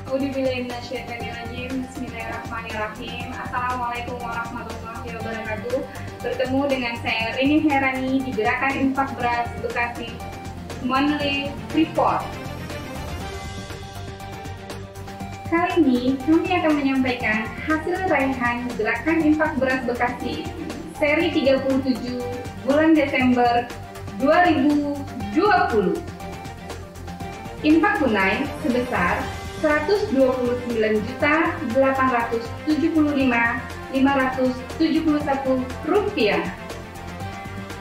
Bismillahirrahmanirrahim. Assalamualaikum warahmatullahi wabarakatuh. Bertemu dengan saya Rini Herani di Gerakan Infak Beras Bekasi Monthly Report. Kali ini kami akan menyampaikan hasil raihan Gerakan Infak Beras Bekasi seri 37 bulan Desember 2020. Infak tunai sebesar Rp129.875.571.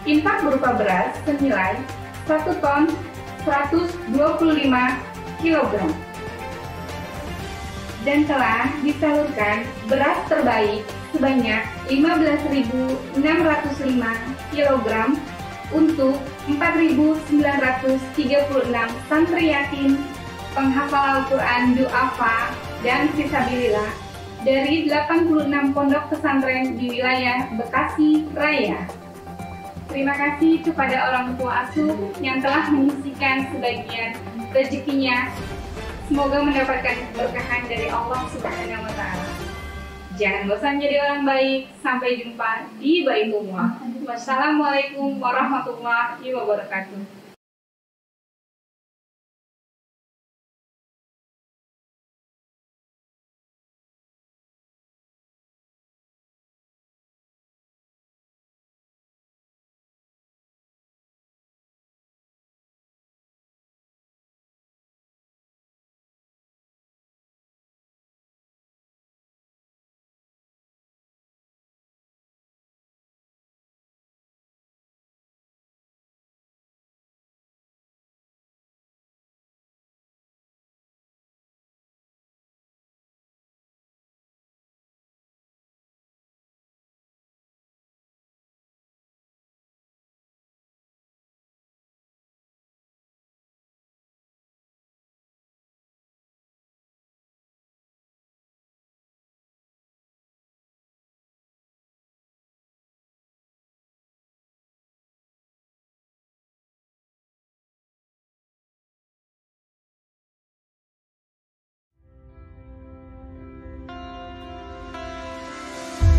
Infak berupa beras senilai 1 ton 125 kg. Dan telah disalurkan beras terbaik sebanyak 15.605 kg untuk 4.936 santri yatim, penghafal Al-Quran, du'afa, dan fisabilillah dari 86 pondok pesantren di wilayah Bekasi Raya. Terima kasih kepada orang tua asuh yang telah menyisihkan sebagian rezekinya. Semoga mendapatkan keberkahan dari Allah Subhanahu wa Ta'ala. Jangan bosan jadi orang baik. Sampai jumpa di Baitullah. Wassalamualaikum warahmatullahi wabarakatuh.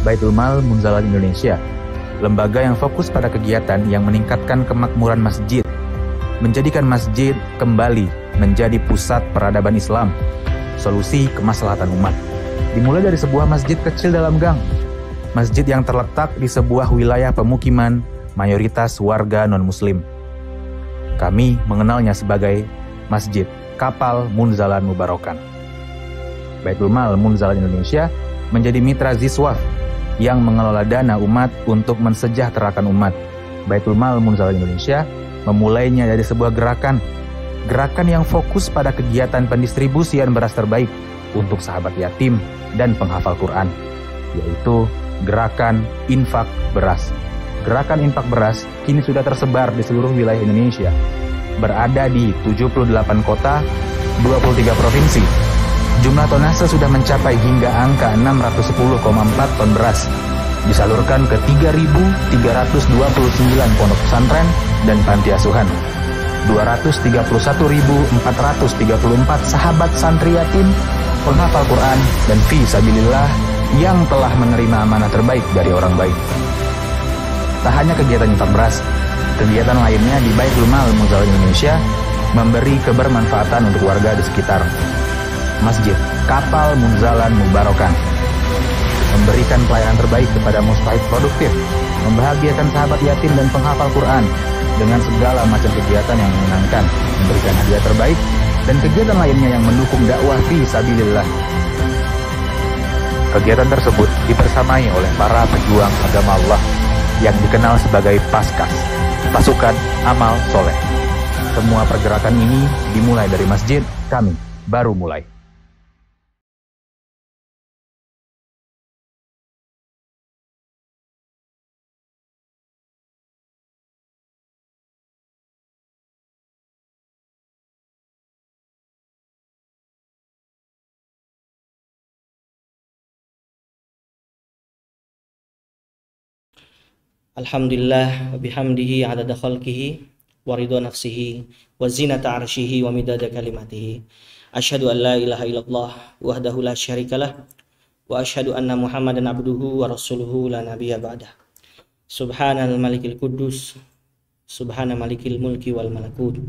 Baitul Mal Munzalat Indonesia, lembaga yang fokus pada kegiatan yang meningkatkan kemakmuran masjid, menjadikan masjid kembali menjadi pusat peradaban Islam, solusi kemaslahatan umat. Dimulai dari sebuah masjid kecil dalam gang, masjid yang terletak di sebuah wilayah pemukiman mayoritas warga non-muslim. Kami mengenalnya sebagai Masjid Kapal Munzalan Mubarokan. Baitul Mal Munzalat Indonesia menjadi mitra Ziswaf yang mengelola dana umat untuk mensejahterakan umat. Baitul Mal Munzalat Indonesia memulainya dari sebuah gerakan yang fokus pada kegiatan pendistribusian beras terbaik untuk sahabat yatim dan penghafal Quran, yaitu Gerakan Infak Beras. Gerakan Infak Beras kini sudah tersebar di seluruh wilayah Indonesia, berada di 78 kota, 23 provinsi. Jumlah tonase sudah mencapai hingga angka 610,4 ton beras, disalurkan ke 3.329 pondok pesantren dan panti asuhan, 231.434 sahabat santri yatim, penghafal Quran, dan fi sabilillah yang telah menerima amanah terbaik dari orang baik. Tak hanya kegiatan infak beras, kegiatan lainnya di Baitul Mal Munzalat Indonesia memberi kebermanfaatan untuk warga di sekitar. Masjid Kapal Munzalan Mubarokan memberikan pelayanan terbaik kepada mustahik produktif, membahagiakan sahabat yatim dan penghafal Quran dengan segala macam kegiatan yang menyenangkan, memberikan hadiah terbaik, dan kegiatan lainnya yang mendukung dakwah fi sabilillah. Kegiatan tersebut dibersamai oleh para pejuang agama Allah yang dikenal sebagai Paskas, Pasukan Amal Soleh. Semua pergerakan ini dimulai dari masjid kami baru mulai. Alhamdulillah wa bihamdihi adada khalqihi wa ridha nafsihi wa zinata arsyihi wa midada kalimatihi. Asyhadu an la ilaha illallah wahdahu la syarikalah wa asyhadu anna Muhammadan abduhu wa rasuluhu la nabiyya ba'dah. Subhanal malikil quddus, subhana malikil mulki wal malakut,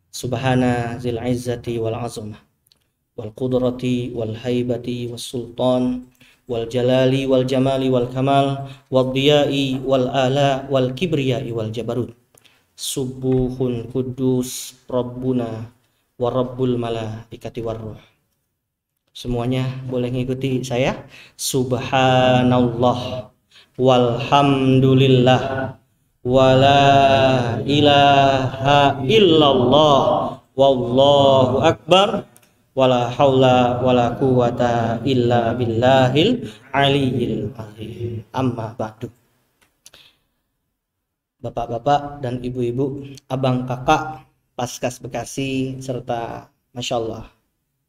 subhana zil izzati wal azamah wal qudrati wal haibati was sultan wal jalali wal jamali wal kamal wal diyai wal ala wal kibriyai wal jabarut. Subuhun kudus Rabbuna wa Rabbul malaikati warruh. Semuanya boleh ngikuti saya. Subhanallah walhamdulillah wala ilaha illallah wallahu akbar wala haula wala quwata illa billahil aliyyil azim. Amma ba'du. Bapak-bapak dan ibu-ibu, abang kakak Paskas Bekasi serta Masya Allah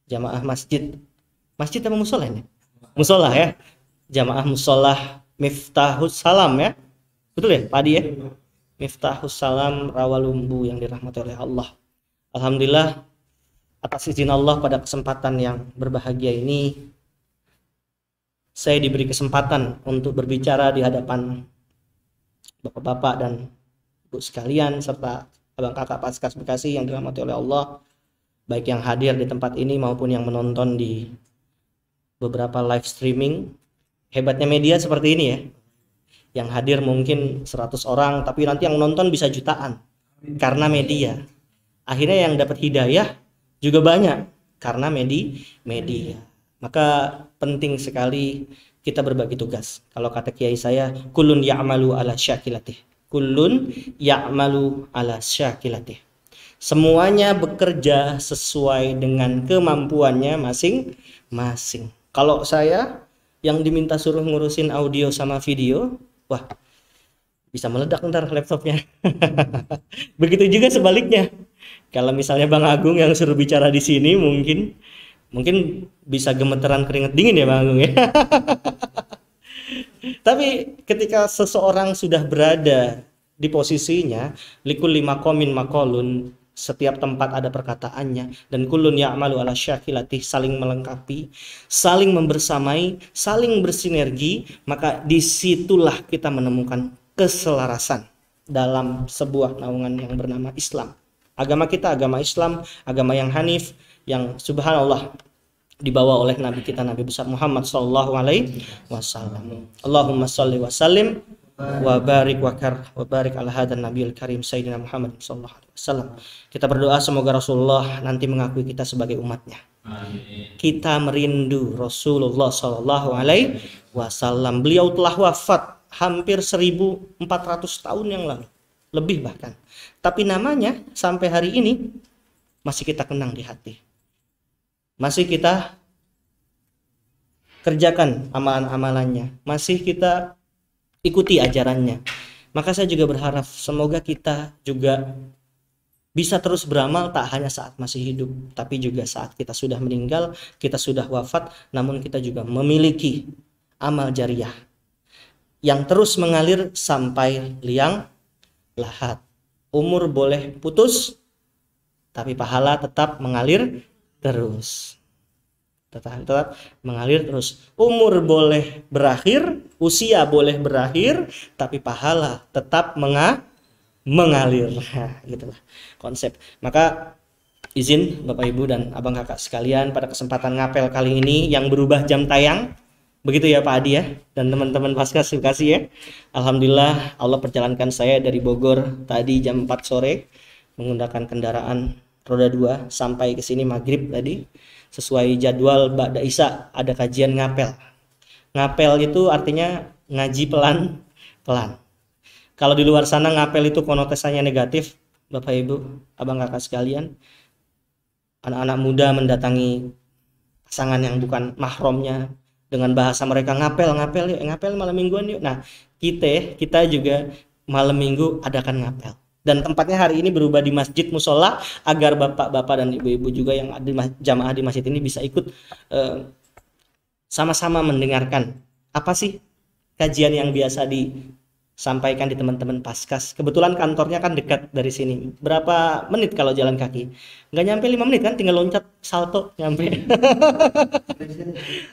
jamaah masjid apa musola ini? Musola ya, jamaah musola Miftahus Salam ya, betul ya Pak Adi ya? Miftahus Salam Rawalumbu yang dirahmati oleh Allah. Alhamdulillah atas izin Allah pada kesempatan yang berbahagia ini saya diberi kesempatan untuk berbicara di hadapan bapak-bapak dan ibu sekalian serta abang kakak Paskas Bekasi yang dirahmati oleh Allah, baik yang hadir di tempat ini maupun yang menonton di beberapa live streaming. Hebatnya media seperti ini ya, yang hadir mungkin 100 orang tapi nanti yang nonton bisa jutaan karena media. Akhirnya yang dapat hidayah juga banyak karena media. Maka penting sekali kita berbagi tugas. Kalau kata kiai saya, kullun ya'malu ala syakilatih. Kullun ya'malu ala syakilatih. Semuanya bekerja sesuai dengan kemampuannya masing-masing. Kalau saya yang diminta suruh ngurusin audio sama video, wah bisa meledak ntar laptopnya. Begitu juga sebaliknya. Kalau misalnya Bang Agung yang suruh bicara di sini mungkin bisa gemeteran keringat dingin ya Bang Agung ya. Tapi ketika seseorang sudah berada di posisinya, likulli maqamin maqalun, setiap tempat ada perkataannya, dan kullun ya'malu ala syakilati, saling melengkapi, saling membersamai, saling bersinergi, maka disitulah kita menemukan keselarasan dalam sebuah naungan yang bernama Islam. Agama kita agama Islam, agama yang hanif, yang subhanallah dibawa oleh Nabi kita Nabi besar Muhammad sallallahu alaihi wasallam. Allahumma shalli wa sallim wa barik wa barik ala hadan nabiyil karim sayyidina Muhammad sallallahu alaihi wasallam. Kita berdoa semoga Rasulullah nanti mengakui kita sebagai umatnya. Amin. Kita merindu Rasulullah sallallahu alaihi wasallam. Beliau telah wafat hampir 1400 tahun yang lalu, lebih bahkan. Tapi namanya sampai hari ini masih kita kenang di hati. Masih kita kerjakan amalan-amalannya. Masih kita ikuti ajarannya. Maka saya juga berharap semoga kita juga bisa terus beramal tak hanya saat masih hidup, tapi juga saat kita sudah meninggal, kita sudah wafat, namun kita juga memiliki amal jariyah yang terus mengalir sampai liang lahat. Umur boleh putus, tapi pahala tetap mengalir terus. Tetap mengalir terus. Umur boleh berakhir, usia boleh berakhir, tapi pahala tetap mengalir. Nah, gitulah konsep. Maka izin Bapak Ibu dan Abang Kakak sekalian, pada kesempatan ngapel kali ini yang berubah jam tayang, begitu ya Pak Adi ya, dan teman-teman Paskas Bekasi ya. Alhamdulillah Allah perjalankan saya dari Bogor tadi jam 4 sore menggunakan kendaraan roda 2 sampai ke sini maghrib tadi. Sesuai jadwal Ba'da Isya ada kajian ngapel. Ngapel itu artinya ngaji pelan-pelan. Kalau di luar sana ngapel itu konotasinya negatif, Bapak Ibu, Abang Kakak sekalian. Anak-anak muda mendatangi pasangan yang bukan mahramnya dengan bahasa mereka ngapel yuk, ngapel malam mingguan yuk. Nah, kita juga malam minggu adakan ngapel. Dan tempatnya hari ini berubah di masjid musola agar bapak-bapak dan ibu-ibu juga yang ada jamaah di masjid ini bisa ikut sama-sama mendengarkan apa sih kajian yang biasa sampaikan di teman-teman Paskas. Kebetulan kantornya kan dekat dari sini. Berapa menit kalau jalan kaki? Nggak nyampe 5 menit kan, tinggal loncat salto nyampe.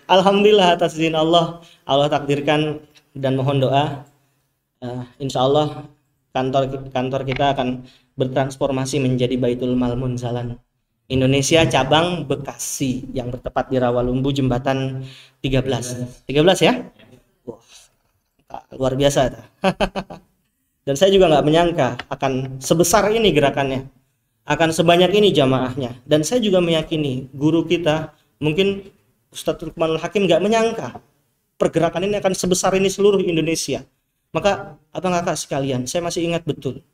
Alhamdulillah atas izin Allah, Allah takdirkan dan mohon doa. Insya Allah kantor kita akan bertransformasi menjadi Baitul Mal Munzalan Indonesia cabang Bekasi yang bertepat di Rawalumbu Jembatan 13 ya. Wah, luar biasa. Dan saya juga nggak menyangka akan sebesar ini gerakannya, akan sebanyak ini jamaahnya. Dan saya juga meyakini guru kita, mungkin Ustadz Lukmanul Hakim, nggak menyangka pergerakan ini akan sebesar ini seluruh Indonesia. Maka abang kakak sekalian, saya masih ingat betul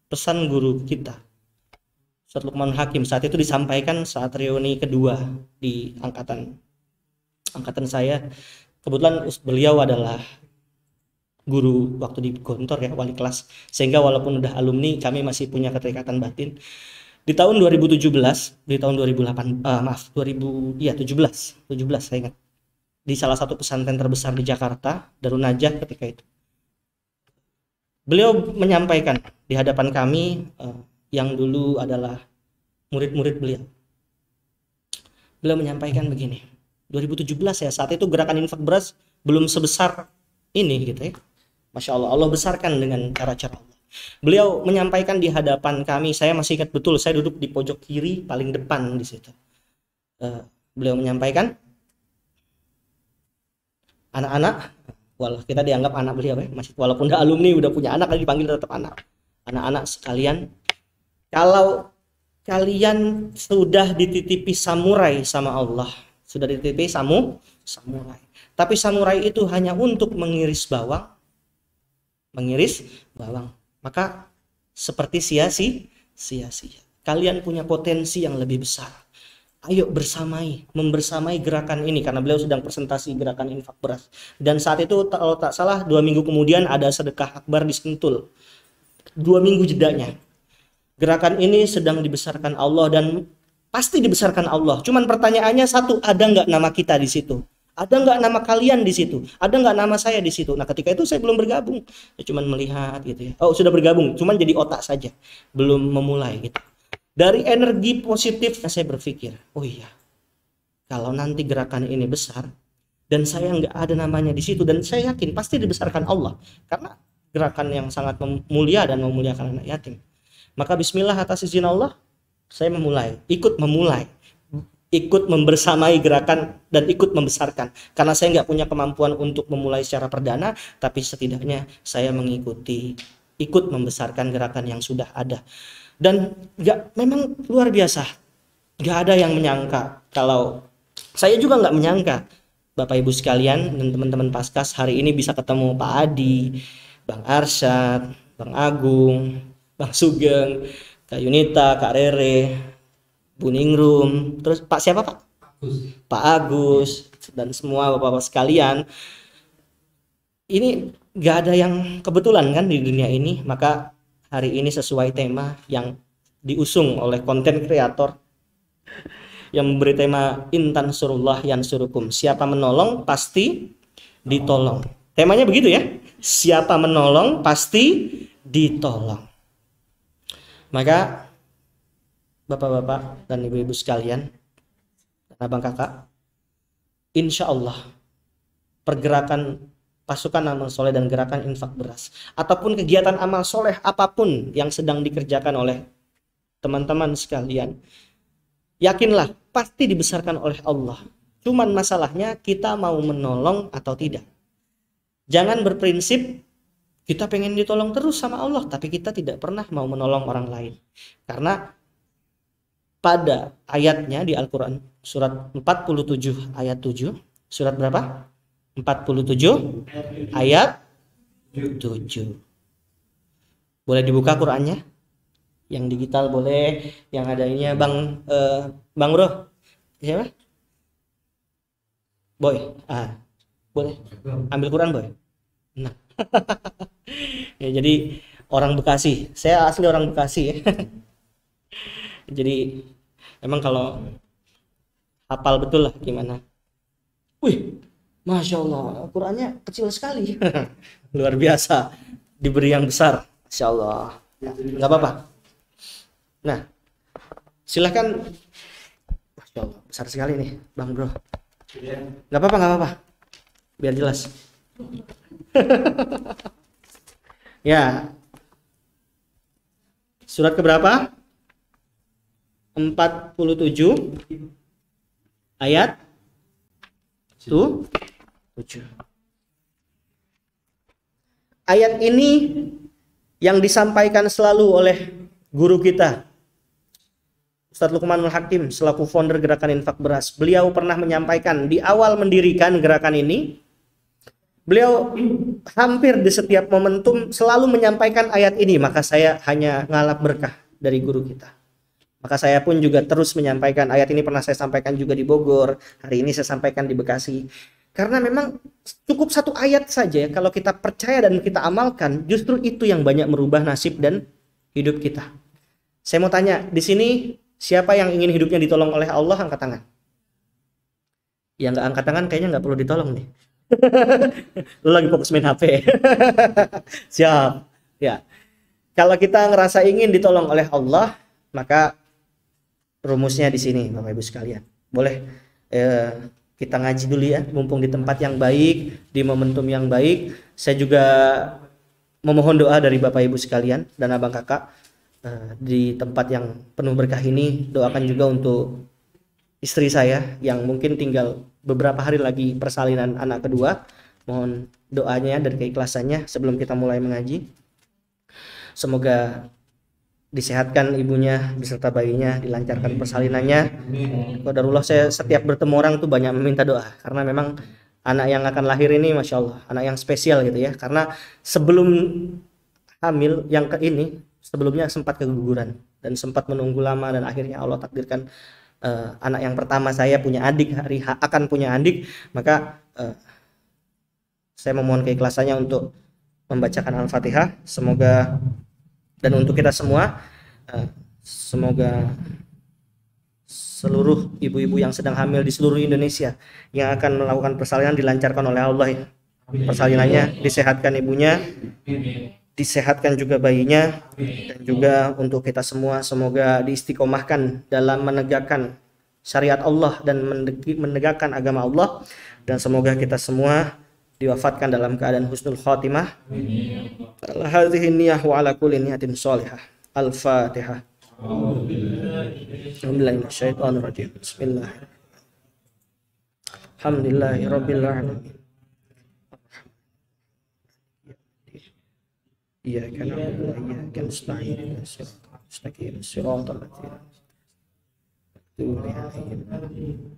pesan guru kita Ustadz Lukmanul Hakim saat itu disampaikan saat reuni kedua di angkatan saya. Kebetulan beliau adalah guru waktu di Gontor ya, wali kelas, sehingga walaupun udah alumni kami masih punya keterikatan batin. Di tahun 2017, di tahun 2017 saya ingat, di salah satu pesantren terbesar di Jakarta, Darun Najah ketika itu, beliau menyampaikan di hadapan kami yang dulu adalah murid-murid beliau. Beliau menyampaikan begini, 2017 ya, saat itu gerakan infak beras belum sebesar ini gitu ya. Masya Allah, Allah besarkan dengan cara-cara Allah. Beliau menyampaikan di hadapan kami, saya masih ingat betul, saya duduk di pojok kiri paling depan di situ. Beliau menyampaikan, anak-anak, kita dianggap anak beliau ya, masih walaupun udah alumni, udah punya anak, lagi dipanggil tetap anak. Anak-anak sekalian, kalau kalian sudah dititipi samurai sama Allah, sudah dititipi samurai, tapi samurai itu hanya untuk mengiris bawang, maka seperti sia-sia. Kalian punya potensi yang lebih besar. Ayo membersamai gerakan ini, karena beliau sedang presentasi gerakan infak beras. Dan saat itu kalau tak salah 2 minggu kemudian ada sedekah akbar di Sentul. 2 minggu jedanya. Gerakan ini sedang dibesarkan Allah dan pasti dibesarkan Allah. Cuman pertanyaannya satu, ada nggak nama kita di situ? Ada nggak nama kalian di situ? Ada nggak nama saya di situ? Nah, ketika itu saya belum bergabung, cuman melihat gitu ya. Oh, sudah bergabung, cuman jadi otak saja, belum memulai gitu. Dari energi positif saya berpikir, oh iya, kalau nanti gerakan ini besar dan saya nggak ada namanya di situ, dan saya yakin pasti dibesarkan Allah karena gerakan yang sangat mulia dan memuliakan anak yatim. Maka bismillah atas izin Allah, saya ikut membersamai gerakan dan ikut membesarkan, karena saya nggak punya kemampuan untuk memulai secara perdana, tapi setidaknya saya ikut membesarkan gerakan yang sudah ada. Dan memang luar biasa, nggak ada yang menyangka, kalau saya juga nggak menyangka Bapak Ibu sekalian dan teman-teman Paskas hari ini bisa ketemu Pak Adi, Bang Arsyad, Bang Agung, Bang Sugeng, Kak Yunita, Kak Rere, Bu Ningrum, terus Pak siapa Pak? Pak Agus, dan semua bapak-bapak sekalian. Ini gak ada yang kebetulan kan di dunia ini. Maka hari ini sesuai tema yang diusung oleh konten kreator yang memberi tema Intan Surullah Yansurukum. Siapa menolong pasti ditolong. Temanya begitu ya. Siapa menolong pasti ditolong. Maka Bapak-bapak dan ibu-ibu sekalian, dan abang kakak, insya Allah pergerakan pasukan amal soleh dan gerakan infak beras ataupun kegiatan amal soleh apapun yang sedang dikerjakan oleh teman-teman sekalian, yakinlah pasti dibesarkan oleh Allah. Cuman masalahnya kita mau menolong atau tidak. Jangan berprinsip kita pengen ditolong terus sama Allah tapi kita tidak pernah mau menolong orang lain. Karena pada ayatnya di Al-Quran surat 47 ayat 7, surat berapa? 47 ayat 7. Boleh dibuka Qurannya? Yang digital boleh, yang adanya Bang Bro. Siapa? Boy. Boleh. Ambil Quran, Boy. Nah. Ya, jadi orang Bekasi. Saya asli orang Bekasi ya. Jadi emang kalau hafal betul lah gimana. Wih, Masya Allah, Qurannya kecil sekali. Luar biasa. diberi yang besar. Masya Allah. Nggak apa-apa. Nah, silahkan. Masya Allah, besar sekali nih, Bang Bro. Nggak apa-apa, nggak apa-apa. Biar jelas. Ya. Surat keberapa? 47 ayat 7. Ayat ini yang disampaikan selalu oleh guru kita Ustadz Luqmanul Hakim selaku founder Gerakan Infak Beras. Beliau pernah menyampaikan di awal mendirikan gerakan ini, beliau hampir di setiap momentum selalu menyampaikan ayat ini. Maka saya hanya ngalap berkah dari guru kita. Maka saya pun juga terus menyampaikan ayat ini. Pernah saya sampaikan juga di Bogor, hari ini saya sampaikan di Bekasi. Karena memang cukup satu ayat saja, kalau kita percaya dan kita amalkan, justru itu yang banyak merubah nasib dan hidup kita. Saya mau tanya, di sini siapa yang ingin hidupnya ditolong oleh Allah, angkat tangan. Yang nggak angkat tangan kayaknya nggak perlu ditolong nih. Lu lagi fokus main HP. Siap. Ya. Kalau kita ngerasa ingin ditolong oleh Allah, maka rumusnya di sini, Bapak Ibu sekalian. Boleh kita ngaji dulu ya, mumpung di tempat yang baik, di momentum yang baik. Saya juga memohon doa dari Bapak Ibu sekalian dan abang kakak di tempat yang penuh berkah ini. Doakan juga untuk istri saya yang mungkin tinggal beberapa hari lagi persalinan anak kedua. Mohon doanya dan keikhlasannya sebelum kita mulai mengaji. Semoga disehatkan ibunya beserta bayinya, dilancarkan persalinannya. Qadarullah, saya setiap bertemu orang tuh banyak meminta doa karena memang anak yang akan lahir ini Masya Allah anak yang spesial gitu ya. Karena sebelum hamil yang ke ini sebelumnya sempat keguguran dan sempat menunggu lama, dan akhirnya Allah takdirkan anak yang pertama saya punya adik, akan punya adik. Maka saya memohon keikhlasannya untuk membacakan Al-Fatihah. Semoga dan untuk kita semua, semoga seluruh ibu-ibu yang sedang hamil di seluruh Indonesia yang akan melakukan persalinan dilancarkan oleh Allah ya. Persalinannya, disehatkan ibunya, disehatkan juga bayinya, dan juga untuk kita semua semoga diistiqomahkan dalam menegakkan syariat Allah dan menegakkan agama Allah, dan semoga kita semua diwafatkan dalam keadaan husnul khatimah. Ala hadhihi niyyah wa ala kulli niyatin shalihah. Al-Fatihah. Alhamdulillahi minasyaitonir rajim. Bismillahirrahmanirrahim. Alhamdulillahi rabbil alamin. Iyyaka na'budu wa iyyaka nasta'in. Ihdinas siratal ladzina an'amta 'alaihim.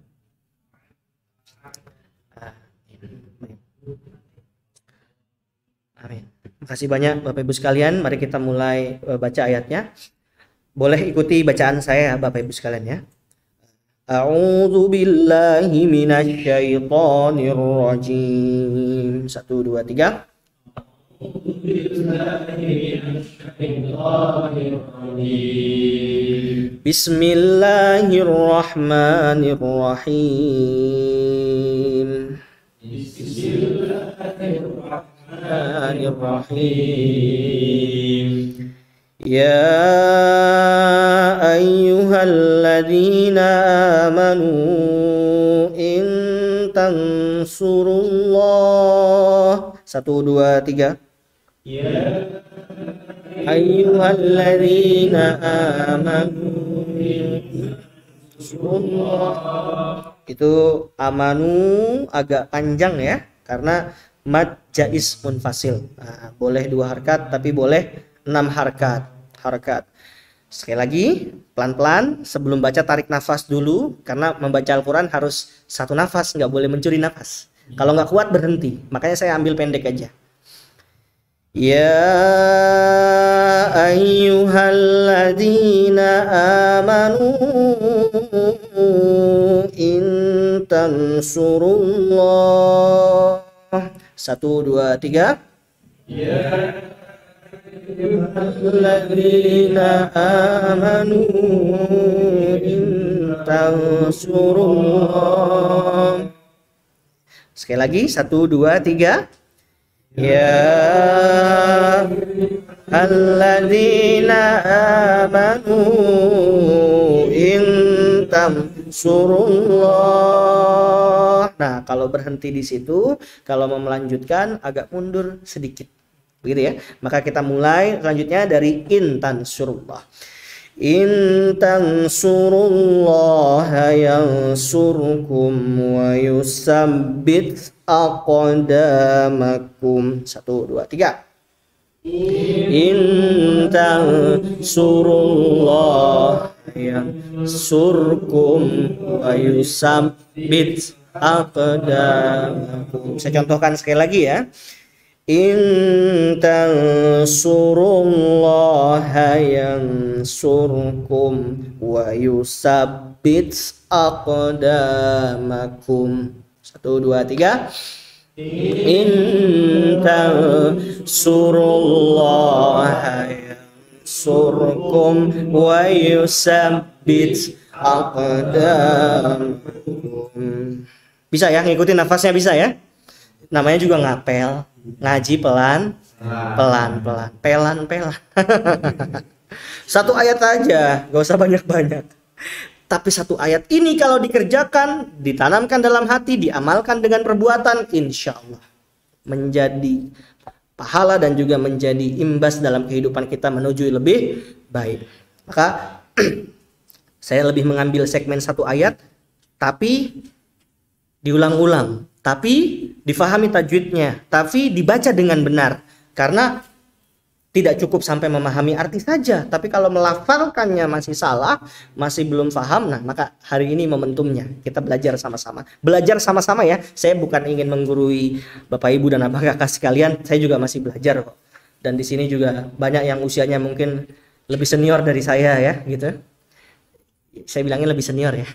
Amin. Makasih banyak Bapak Ibu sekalian. Mari kita mulai baca ayatnya. Boleh ikuti bacaan saya Bapak Ibu sekalian ya. A'udzu billahi minasy syaithanir rajim. 1 2 3. Bismillahirrahmanirrahim. Bismillahirrahmanirrahim. Ya ayyuhalladzina amanu in tansurullah. 1 2 3. Ya ayyuhalladzina amanu in tansurullah. Itu amanu agak panjang ya, karena mad jaiz munfasil. Nah, boleh 2 harkat tapi boleh 6 harkat. Sekali lagi pelan-pelan sebelum baca tarik nafas dulu, karena membaca Al-Quran harus 1 nafas, nggak boleh mencuri nafas. Kalau nggak kuat berhenti, makanya saya ambil pendek aja. Ya ayyuhalladzina amanu in tansurullah. 1 2 3. Ya ayyuhalladzina amanu in tansurullah. Sekali lagi 1 2 3. Ya alladzina amanu in tansurullah. Nah, kalau berhenti di situ, kalau mau melanjutkan agak mundur sedikit. Begitu ya. Maka kita mulai selanjutnya dari in tansurullah. In tansurullaha yansurkum wa yusabbit aqdamakum. 1, 2, 3. In tansurullaha yansurkum wa yusabbit aqdamakum. Saya contohkan sekali lagi ya. In tansurullaha yansurkum wa yusabbit aqdamakum. 1, 2, 3. In tansurullaha yansurkum wa yusabbit aqdamakum. Bisa ya, ngikutin nafasnya bisa ya. Namanya juga ngapel. Ngaji pelan. Satu ayat aja, gak usah banyak-banyak. Tapi satu ayat ini kalau dikerjakan, ditanamkan dalam hati, diamalkan dengan perbuatan, insya Allah menjadi pahala dan juga menjadi imbas dalam kehidupan kita menuju lebih baik. Maka saya lebih mengambil segmen satu ayat, tapi diulang-ulang, tapi difahami tajwidnya, tapi dibaca dengan benar. Karena tidak cukup sampai memahami arti saja, tapi kalau melafalkannya masih salah, masih belum paham, nah maka hari ini momentumnya kita belajar sama-sama. Belajar sama-sama ya. Saya bukan ingin menggurui Bapak Ibu dan Abang Kakak sekalian, saya juga masih belajar kok. Dan di sini juga banyak yang usianya mungkin lebih senior dari saya ya, gitu. Saya bilangnya lebih senior ya.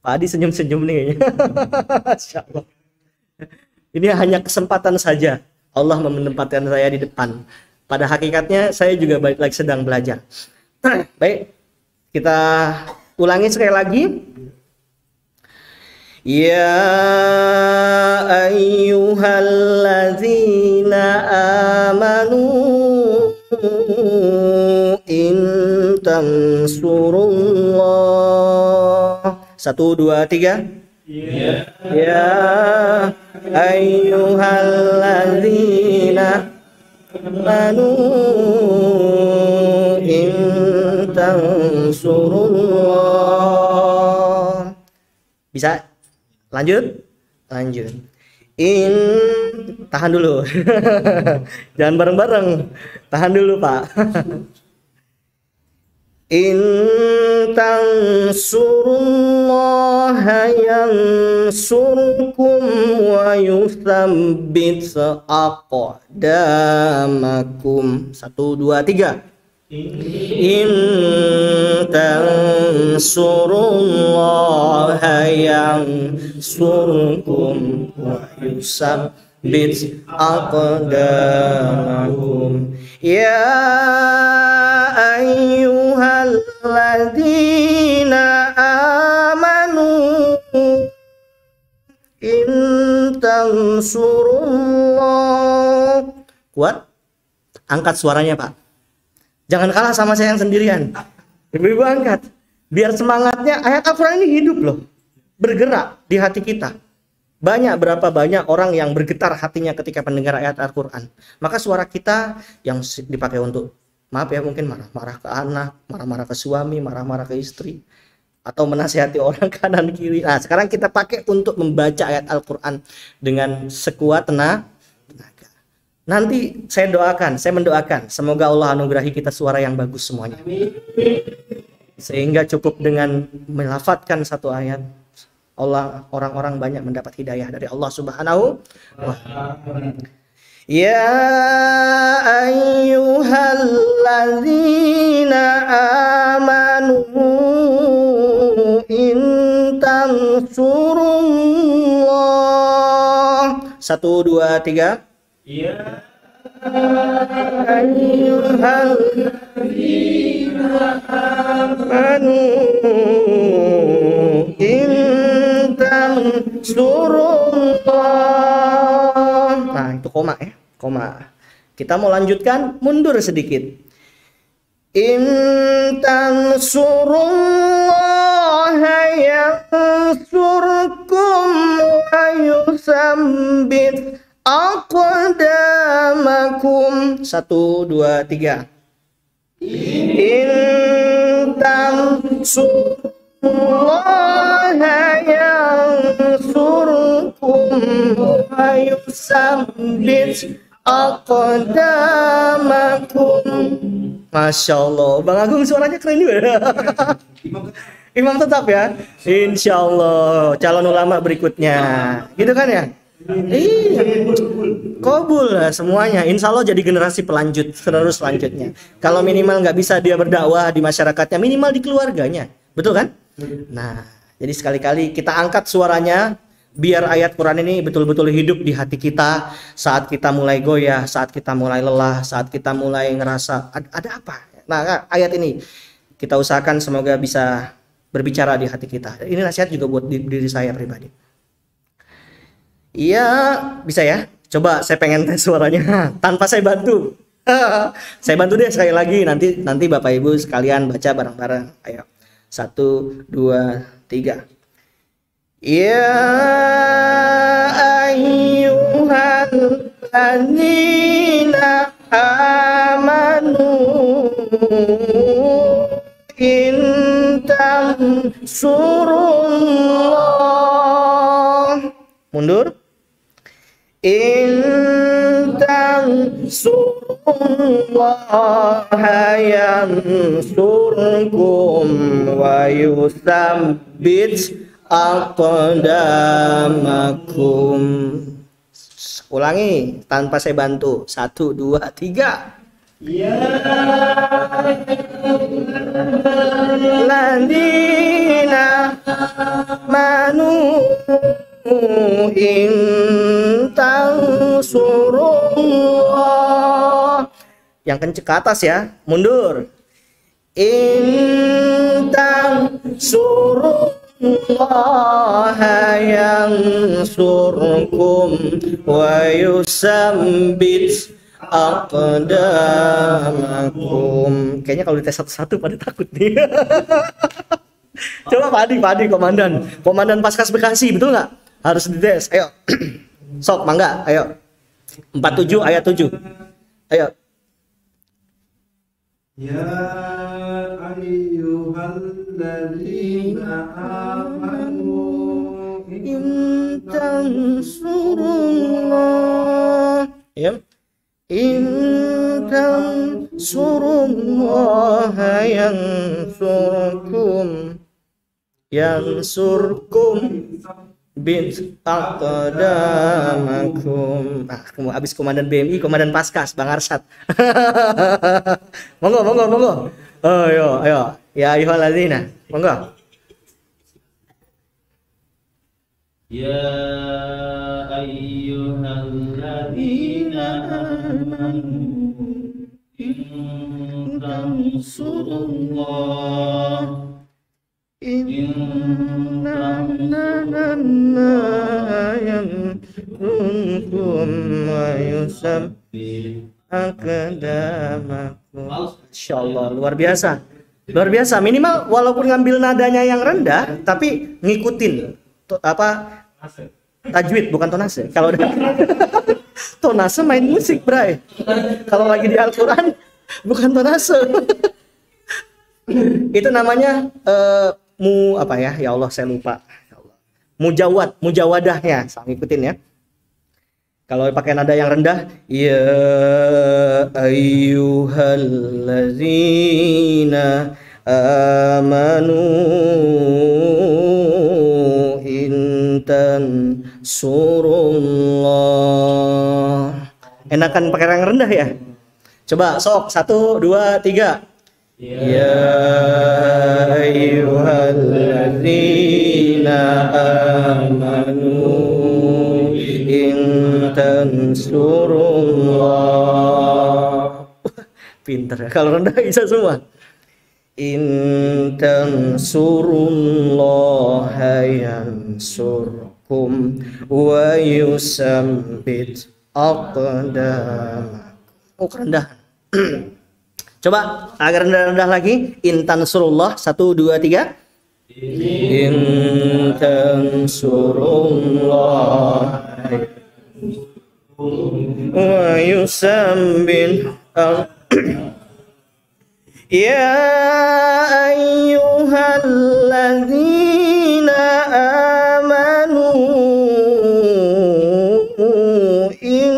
Pak Adi senyum-senyum nih. Masya Allah. Ini hanya kesempatan saja. Allah menempatkan saya di depan. Pada hakikatnya saya juga balik lagi sedang belajar. Baik, kita ulangi sekali lagi. Ya ayyuhalladzina amanu in tansurullah. 1, 2, 3. Ya ayyuhalladzina amanu in tansurullah. Bisa? Lanjut? Lanjut. In, tahan dulu. Jangan bareng-bareng. Tahan dulu, Pak. In tansurullaha yansurkum wa yuthabbit aqdamakum. 1, 2, 3. In tansurullaha yansurkum wa yuthabbit aqdamakum. Ya ayyuhalladzina amanu in tansurullah. Kuat? Angkat suaranya, Pak. Jangan kalah sama saya yang sendirian. Ibu-ibu angkat. Biar semangatnya ayat Al-Quran ini hidup loh. Bergerak di hati kita. Berapa banyak orang yang bergetar hatinya ketika mendengar ayat Al-Quran. Maka suara kita yang dipakai untuk, maaf ya, mungkin marah-marah ke anak, marah-marah ke suami, marah-marah ke istri, atau menasihati orang kanan kiri. Nah, sekarang kita pakai untuk membaca ayat Al-Quran dengan sekuat tenaga. Nanti saya mendoakan, semoga Allah anugerahi kita suara yang bagus semuanya. Sehingga cukup dengan melafadzkan satu ayat, orang-orang banyak mendapat hidayah dari Allah Subhanahu wa ta'ala. Ya ayyuhalladzina amanu in tansurullah. 1, 2, 3. Ya ayyuhalladzina amanu in tansurullah koma ya, koma. Kita mau lanjutkan, mundur sedikit. In tansurullaha yansurkum wa yusabbit aqdamakum. 1, 2, 3. In tansurullaha yansurkum wa yusabbit aqdamakum. Masya Allah, Bang Agung suaranya keren juga. Imam tetap ya, Insya Allah calon ulama berikutnya, gitu kan ya? Iya, kabul lah semuanya. Insya Allah jadi generasi pelanjut terus selanjutnya. Kalau minimal nggak bisa dia berdakwah di masyarakatnya, minimal di keluarganya, betul kan? Nah, jadi sekali-kali kita angkat suaranya. Biar ayat Quran ini betul-betul hidup di hati kita saat kita mulai goyah, saat kita mulai lelah, saat kita mulai ngerasa ada apa. Nah, ayat ini kita usahakan semoga bisa berbicara di hati kita. Ini nasihat juga buat diri saya pribadi. Iya, bisa ya? Coba saya pengen tes suaranya tanpa saya bantu. Saya bantu deh sekali lagi, nanti Bapak Ibu sekalian baca bareng-bareng. Ayo. 1, 2, 3. Ya ayyuhalladzina amanu in tansurullah. Mundur. In tansurullaha yansurkum wa yusabbit aqdamakum. Ulangi tanpa saya bantu. 1, 2, 3. Ya ladina manu in tansurullah. Yang kenceng ke atas ya. Mundur. In tansurullah Allah yansurkum wa yusabbit aqdamakum. Kayaknya kalau dites satu-satu pada takut nih. Coba Padi komandan Paskas Bekasi, betul nggak? Harus dites. Ayo. Sok, mangga, ayo. 47 ayat 7. Ayo. Ya ayyuhalladzina amanu in tansurullah. Ya. In tansurullaha yansurkum bin aqdamakum. Habis komandan BMI, komandan Paskas, Bang Arsad. monggo. Ayo. Ya ayyuhalladzina. Monggo. Ya ayyuhalladzina amanu in tansurullah Insyaallah luar biasa. Minimal walaupun ngambil nadanya yang rendah tapi ngikutin tajwid, bukan tonase. Kalau tonase main musik, Bray. Kalau lagi di Al-Qur'an bukan tonase. Itu namanya ya Allah saya lupa. Mujawadahnya, sama ikutin ya. Kalau pakai nada yang rendah, ya ayyuhallazina amanu intan surullah. Enakan pakai yang rendah ya. Coba sok 1, 2, 3. Ya ayyuhalladzina amanu in tansurullah. Pinter ya, kalau rendah bisa semua. In tansurullaha yansurkum wa yusabbit aqdamakum. Oh, kerendahan. Coba agak rendah-rendah lagi. In tansurullah. 1, 2, 3. In tansurullah wa yusabbit ya ayyuhalladzina amanu in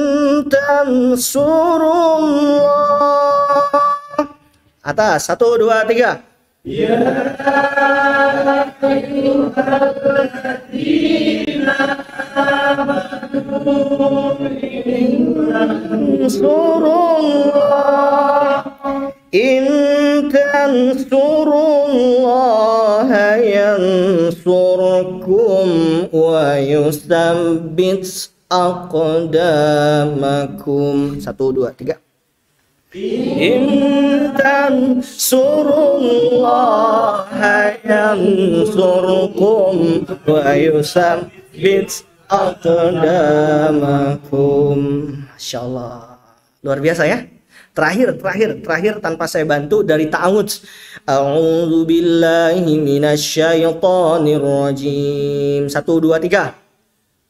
tansurullah. Atas 1, 2, 3. Ya ayyuhalladzina amanu in tansurullaha yansurkum wa yusabbit aqdamakum. 1, 2, 3. In tansurullaha yansurkum wa yusabbit aqdamakum. Masya Allah, luar biasa ya. Terakhir tanpa saya bantu dari ta'awudz. A'udzu billahi minasyaitonir rajim. 1, 2, 3.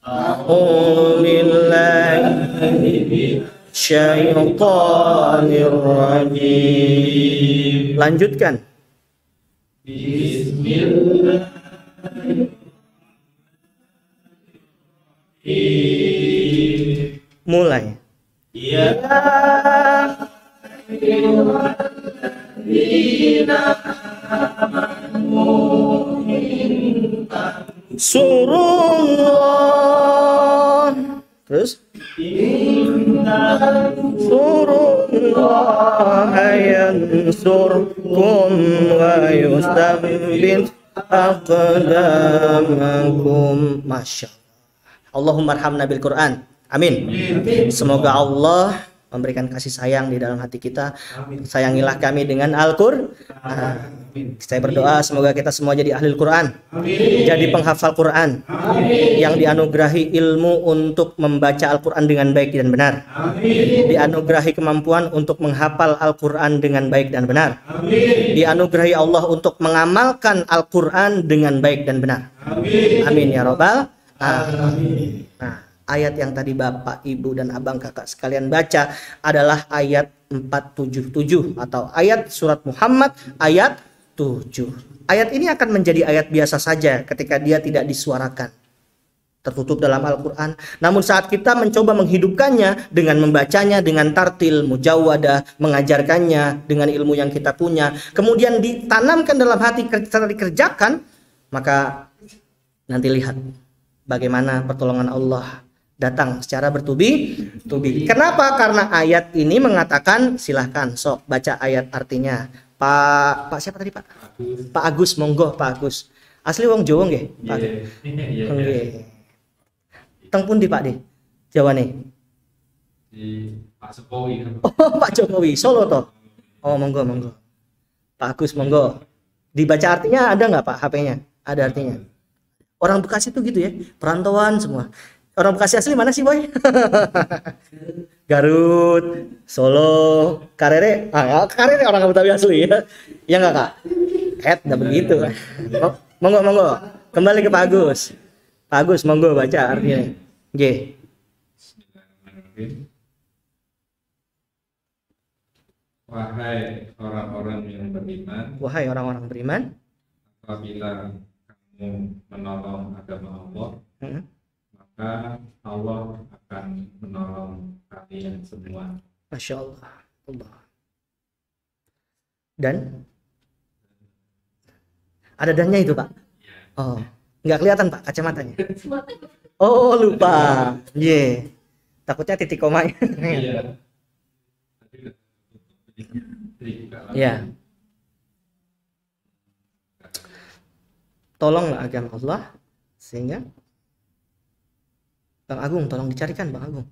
A'udzu billahi minasyaitonir rajim. Lanjutkan. Bismillah. Mulai. Ya ayyuhalladzina amanu surullah. Terus surullah yansurkum wa yusabbit aqdamakum. Masya Allah. Allahumma arhamna bil Quran. Amin. Semoga Allah memberikan kasih sayang di dalam hati kita. Sayangilah kami dengan Al-Qur'an. Saya berdoa semoga kita semua jadi ahli Al-Quran, jadi penghafal Quran, yang dianugerahi ilmu untuk membaca Al-Quran dengan baik dan benar, dianugerahi kemampuan untuk menghafal Al-Quran dengan baik dan benar, dianugerahi Allah untuk mengamalkan Al-Quran dengan baik dan benar. Amin ya Rabbal alamin. Nah, ayat yang tadi Bapak, Ibu, dan Abang Kakak sekalian baca adalah ayat 477 atau ayat surat Muhammad ayat 7. Ayat ini akan menjadi ayat biasa saja ketika dia tidak disuarakan, tertutup dalam Al-Quran. Namun saat kita mencoba menghidupkannya dengan membacanya dengan tartil, mujawwadah, mengajarkannya dengan ilmu yang kita punya, kemudian ditanamkan dalam hati setelah dikerjakan, maka nanti lihat bagaimana pertolongan Allah datang secara bertubi-tubi. Kenapa? Karena ayat ini mengatakan silahkan sok baca ayat artinya. Pak siapa tadi Pak? Pak Agus, monggo Pak Agus. Asli wong Jawa nggih, Pak. Nggih. Teng pundi Pak De? Jawa nih. Di Pak Jokowi. Oh, Pak Jokowi, Solo toh. Oh, monggo. Pak Agus, monggo. Dibaca artinya ada nggak Pak HP-nya? Ada artinya. Orang Bekasi tuh gitu ya, perantauan semua. Orang Bekasi asli mana sih Boy? Garut, Solo, Karere. Karere orang Betawi asli ya. Ya nggak Kak? Nggak begitu. Monggo. Kembali ke Pak Agus. Pak Agus, monggo baca artinya. G. Wahai orang-orang yang beriman. Wahai orang-orang beriman. Apabila kamu menolong agama Allah, maka Allah akan menolong kalian semua. Masya Allah. Dan ada dannya itu Pak? Oh, nggak kelihatan Pak kacamatanya? Oh, lupa. Takutnya titik koma. Iya. Ya. Tolonglah agama Allah sehingga Bang Agung, tolong dicarikan Bang Agung.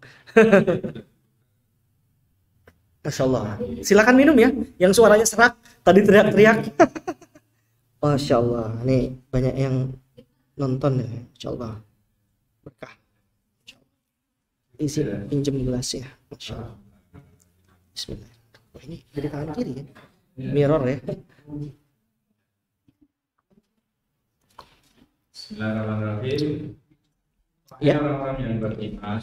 Masya Allah. Silakan minum ya. Yang suaranya serak tadi teriak-teriak. Masya Allah. Nih banyak yang nonton ya. Masya Allah. Berkah. Isi pinjem gelasnya. Masya Allah. Bismillah. Oh, ini dari tangan kiri ya. Mirror ya. Bismillahirrahmanirrahim. Ya. Orang-orang yang beriman,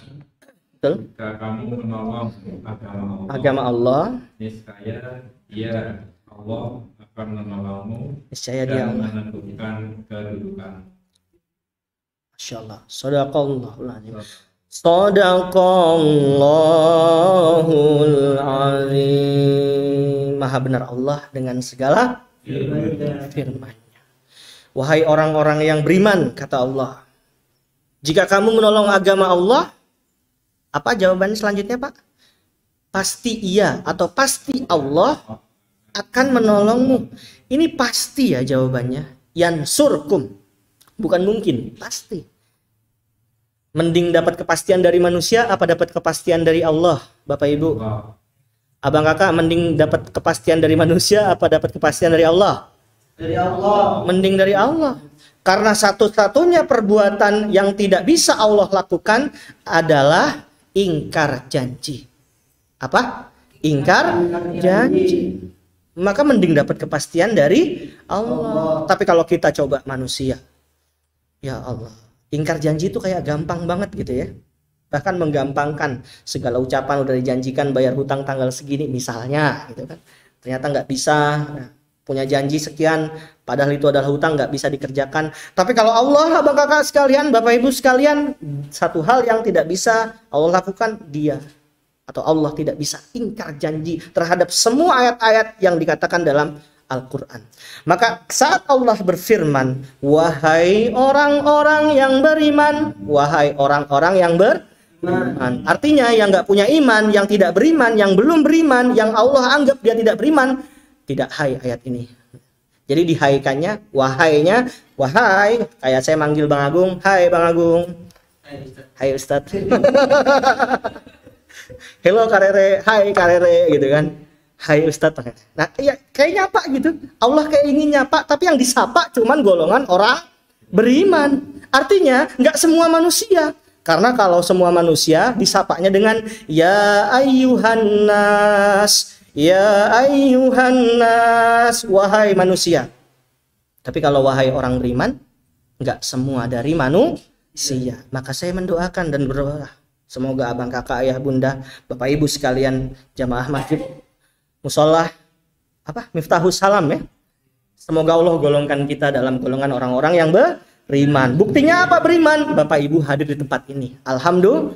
Betul. jika kamu menolong Agama Allah, niscaya dia Allah akan menolongmu niscaya dia dan Allah. menentukan kedudukan. Masya Allah. Sadaqallahul azim. Sadaqallahul azim. Maha benar Allah dengan segala firman-Nya. Wahai orang-orang yang beriman, kata Allah, jika kamu menolong agama Allah, apa jawabannya selanjutnya, Pak? Pasti iya atau pasti Allah akan menolongmu. Ini pasti ya jawabannya. Yansurkum. Bukan mungkin, pasti. Mending dapat kepastian dari manusia apa dapat kepastian dari Allah, Bapak Ibu? Abang kakak, mending dapat kepastian dari manusia apa dapat kepastian dari Allah? Dari Allah. Mending dari Allah. Karena satu-satunya perbuatan yang tidak bisa Allah lakukan adalah ingkar janji. Apa? Ingkar janji. Maka mending dapat kepastian dari Allah. Tapi kalau kita coba manusia, ya Allah, ingkar janji itu kayak gampang banget gitu ya. Bahkan menggampangkan, segala ucapan udah dijanjikan bayar hutang tanggal segini misalnya gitu kan. Ternyata nggak bisa. Nah, punya janji sekian, padahal itu adalah hutang, nggak bisa dikerjakan. Tapi kalau Allah, abang kakak sekalian, bapak ibu sekalian, satu hal yang tidak bisa Allah lakukan, dia atau Allah tidak bisa ingkar janji terhadap semua ayat-ayat yang dikatakan dalam Al-Quran. Maka saat Allah berfirman, wahai orang-orang yang beriman, wahai orang-orang yang beriman, artinya yang nggak punya iman, yang tidak beriman, yang belum beriman, yang Allah anggap dia tidak beriman, tidak hai ayat ini. Jadi dihaikannya, wahainya, wahai, kayak saya manggil Bang Agung, hai Bang Agung, hai Ustadz, hello Karere, hai Karere, gitu kan, hai Ustadz. Nah, ya kayak nyapa gitu. Allah kayak ingin nyapa, tapi yang disapa cuman golongan orang beriman. Artinya nggak semua manusia. Karena kalau semua manusia disapanya dengan ya ayyuhan nas, ya ayyuhan nas, wahai manusia. Tapi kalau wahai orang beriman, nggak semua dari manusia. Maka saya mendoakan dan berdoa, semoga abang kakak ayah bunda bapak ibu sekalian jamaah masjid musola Miftahus Salam ya, semoga Allah golongkan kita dalam golongan orang-orang yang beriman. Buktinya apa beriman? Bapak ibu hadir di tempat ini, alhamdulillah.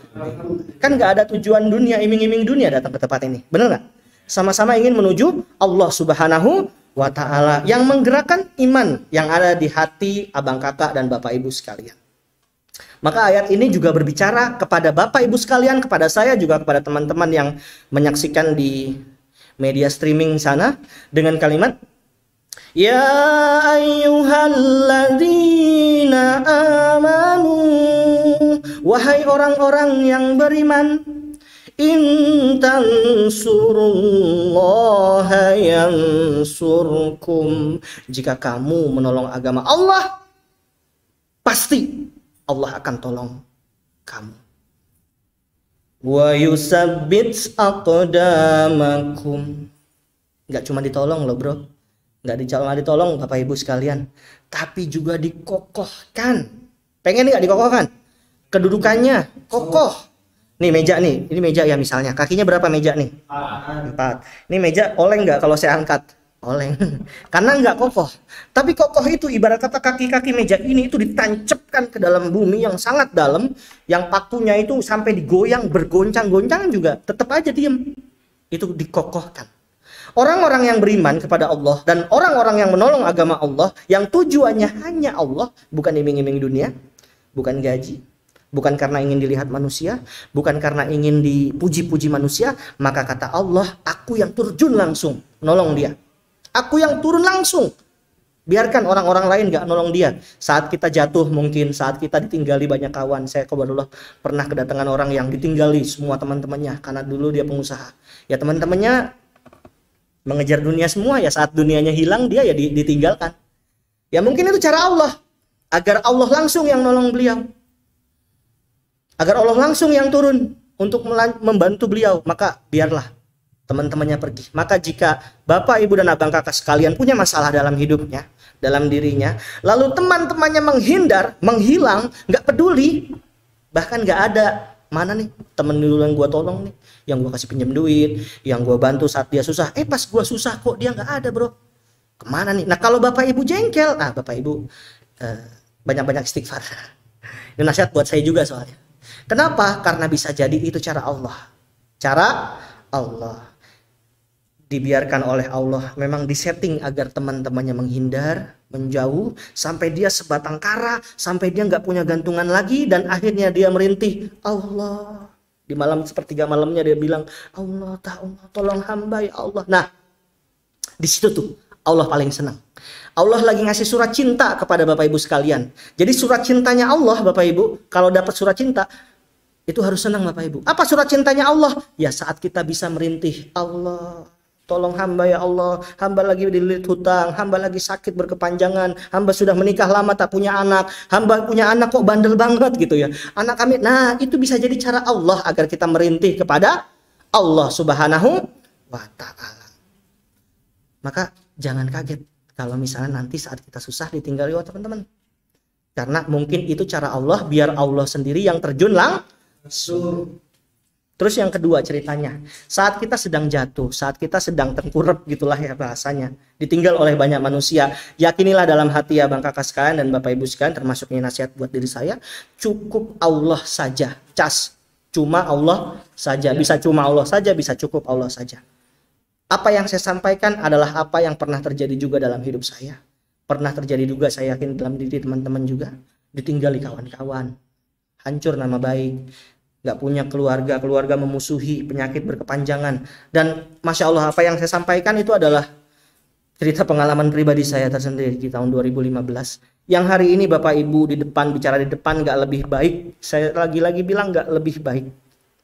Kan nggak ada tujuan dunia, iming-iming dunia datang ke tempat ini, bener nggak? Sama-sama ingin menuju Allah Subhanahu wa Ta'ala yang menggerakkan iman yang ada di hati abang kakak dan bapak ibu sekalian. Maka ayat ini juga berbicara kepada bapak ibu sekalian, kepada saya juga, kepada teman-teman yang menyaksikan di media streaming sana dengan kalimat ya ayyuhalladzina amanu, wahai orang-orang yang beriman, in tansurullaha yansurkum, jika kamu menolong agama Allah, pasti Allah akan tolong kamu. Wa yusabbit aqdamakum. Enggak cuma ditolong loh bro, enggak ditolong bapak ibu sekalian, tapi juga dikokohkan. Pengen nggak dikokohkan? Kedudukannya kokoh. Nih meja nih, ini meja ya misalnya, kakinya berapa meja nih? 4. Ini meja oleng nggak kalau saya angkat? Oleng. Karena nggak kokoh. Tapi kokoh itu ibarat kata kaki-kaki meja ini itu ditancapkan ke dalam bumi yang sangat dalam, yang pakunya itu sampai digoyang, bergoncang-goncang juga tetap aja diem. Itu dikokohkan. Orang-orang yang beriman kepada Allah dan orang-orang yang menolong agama Allah, yang tujuannya hanya Allah, bukan iming-iming dunia, bukan gaji, bukan karena ingin dilihat manusia, bukan karena ingin dipuji-puji manusia, maka kata Allah, aku yang terjun langsung nolong dia. Aku yang turun langsung. Biarkan orang-orang lain gak nolong dia. Saat kita jatuh mungkin, saat kita ditinggali banyak kawan. Saya qadarullah pernah kedatangan orang yang ditinggali semua teman-temannya karena dulu dia pengusaha. Ya teman-temannya mengejar dunia semua, ya saat dunianya hilang dia ya ditinggalkan. Ya mungkin itu cara Allah, agar Allah langsung yang nolong beliau, agar Allah langsung yang turun. untuk membantu beliau, maka biarlah teman-temannya pergi. Maka jika bapak, ibu, dan abang kakak sekalian punya masalah dalam hidupnya, dalam dirinya, lalu teman-temannya menghindar, menghilang, nggak peduli, bahkan nggak ada, mana nih temen dulu yang gue tolong nih, yang gue kasih pinjam duit, yang gue bantu saat dia susah, pas gue susah kok dia nggak ada bro, kemana nih? Nah kalau bapak ibu jengkel, bapak ibu banyak-banyak istighfar. Ini nasihat buat saya juga soalnya. Kenapa? Karena bisa jadi itu cara Allah. Cara Allah. Dibiarkan oleh Allah, memang disetting agar teman-temannya menghindar, menjauh, sampai dia sebatang kara, sampai dia nggak punya gantungan lagi, dan akhirnya dia merintih, Allah. Di malam sepertiga malamnya dia bilang, Allah, tolong hamba ya Allah. Nah, di situ tuh Allah paling senang. Allah lagi ngasih surat cinta kepada Bapak Ibu sekalian. Jadi surat cintanya Allah, Bapak Ibu, kalau dapat surat cinta, itu harus senang Bapak Ibu. Apa surat cintanya Allah? Ya saat kita bisa merintih, Allah, tolong hamba ya Allah, hamba lagi dililit hutang, hamba lagi sakit berkepanjangan, hamba sudah menikah lama tak punya anak, hamba punya anak kok bandel banget gitu ya, anak kami. Nah itu bisa jadi cara Allah agar kita merintih kepada Allah Subhanahu wa ta'ala. Maka jangan kaget kalau misalnya nanti saat kita susah ditinggali oleh teman-teman, karena mungkin itu cara Allah biar Allah sendiri yang terjun langsung. Terus yang kedua ceritanya, saat kita sedang jatuh, saat kita sedang tengkurap gitulah ya bahasanya, ditinggal oleh banyak manusia, yakinilah dalam hati abang kakak sekalian dan bapak ibu sekalian, termasuk ini nasihat buat diri saya, cukup Allah saja, cuma Allah saja, bisa cuma Allah saja, bisa cukup Allah saja. Apa yang saya sampaikan adalah apa yang pernah terjadi juga dalam hidup saya, pernah terjadi juga saya yakin dalam diri teman-teman juga, ditinggali kawan-kawan, hancur nama baik, gak punya keluarga memusuhi, penyakit berkepanjangan. Dan Masya Allah apa yang saya sampaikan itu adalah cerita pengalaman pribadi saya tersendiri di tahun 2015. Yang hari ini Bapak Ibu di depan, bicara di depan gak lebih baik. Saya lagi-lagi bilang gak lebih baik.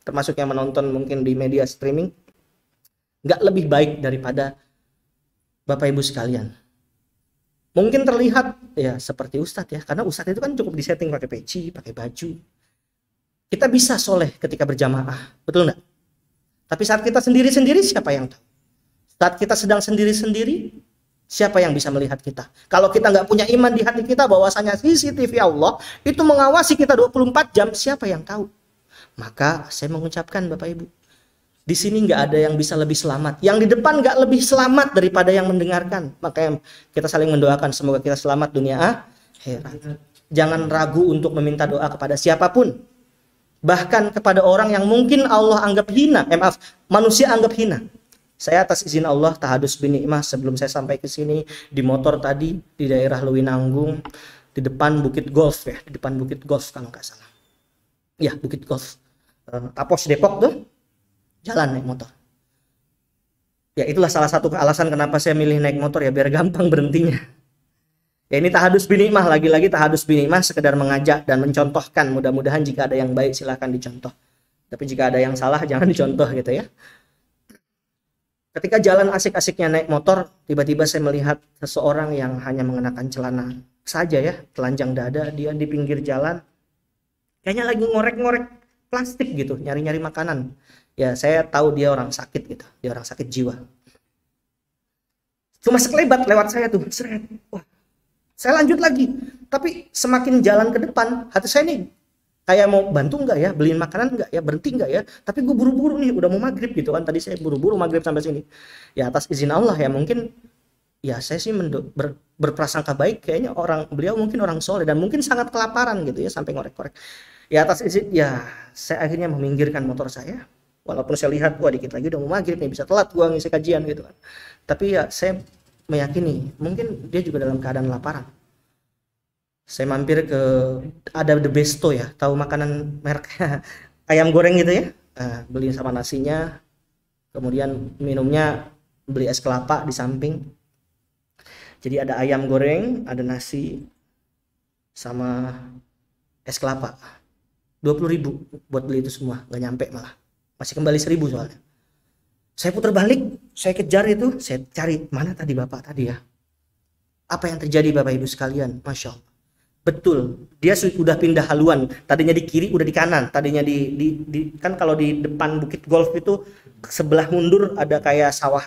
Termasuk yang menonton mungkin di media streaming. Gak lebih baik daripada Bapak Ibu sekalian. Mungkin terlihat ya seperti Ustadz ya. Karena Ustadz itu kan cukup disetting pakai peci, pakai baju. Kita bisa soleh ketika berjamaah, betul enggak? Tapi saat kita sendiri-sendiri, siapa yang tahu? Saat kita sedang sendiri-sendiri, siapa yang bisa melihat kita? Kalau kita nggak punya iman di hati kita bahwasanya CCTV Allah itu mengawasi kita 24 jam, siapa yang tahu? Maka saya mengucapkan Bapak Ibu, di sini nggak ada yang bisa lebih selamat. Yang di depan nggak lebih selamat daripada yang mendengarkan. Maka kita saling mendoakan semoga kita selamat dunia akhirat. Jangan ragu untuk meminta doa kepada siapapun. Bahkan kepada orang yang mungkin Allah anggap hina, manusia anggap hina. Saya atas izin Allah tahadus binikmah sebelum saya sampai ke sini di motor tadi di daerah Lewinanggung di depan Bukit Golf ya, di depan Bukit Golf kalau nggak salah. Ya, Bukit Golf. Tapos Depok tuh jalan naik motor. Ya itulah salah satu alasan kenapa saya milih naik motor ya, biar gampang berhentinya. Ya ini tahadus binikmah, lagi-lagi tahadus binikmah sekedar mengajak dan mencontohkan. Mudah-mudahan jika ada yang baik silahkan dicontoh. Tapi jika ada yang salah jangan dicontoh gitu ya. Ketika jalan asik-asiknya naik motor, tiba-tiba saya melihat seseorang yang hanya mengenakan celana saja ya, telanjang dada, dia di pinggir jalan. Kayaknya lagi ngorek-ngorek plastik gitu, nyari-nyari makanan. Ya saya tahu dia orang sakit gitu, dia orang sakit jiwa. Cuma sekelebat lewat saya tuh, seret. Wah. Saya lanjut lagi, tapi semakin jalan ke depan, hati saya nih kayak mau bantu nggak ya, beliin makanan nggak ya, berhenti nggak ya, tapi gue buru-buru nih, udah mau maghrib gitu kan, tadi saya buru-buru maghrib sampai sini. Ya atas izin Allah ya mungkin, ya saya sih berprasangka baik, kayaknya beliau mungkin orang soleh dan mungkin sangat kelaparan gitu ya, sampai ngorek-ngorek. Ya atas izin, ya saya akhirnya meminggirkan motor saya, walaupun saya lihat, wah dikit lagi udah mau maghrib nih, bisa telat gua ngisi kajian gitu kan. Tapi ya saya meyakini mungkin dia juga dalam keadaan laparan. Saya mampir ke ada The Besto ya, tahu makanan mereknya ayam goreng gitu ya, beli sama nasinya, kemudian minumnya beli es kelapa di samping. Jadi ada ayam goreng, ada nasi sama es kelapa, 20.000 buat beli itu semua, nggak nyampe malah, masih kembali 1.000 soalnya. Saya putar balik, saya kejar itu, saya cari mana tadi bapak tadi ya. Apa yang terjadi Bapak Ibu sekalian? Masya Allah. Betul, dia sudah pindah haluan. Tadinya di kiri, udah di kanan. Tadinya kan kalau di depan Bukit Golf itu sebelah mundur ada kayak sawah,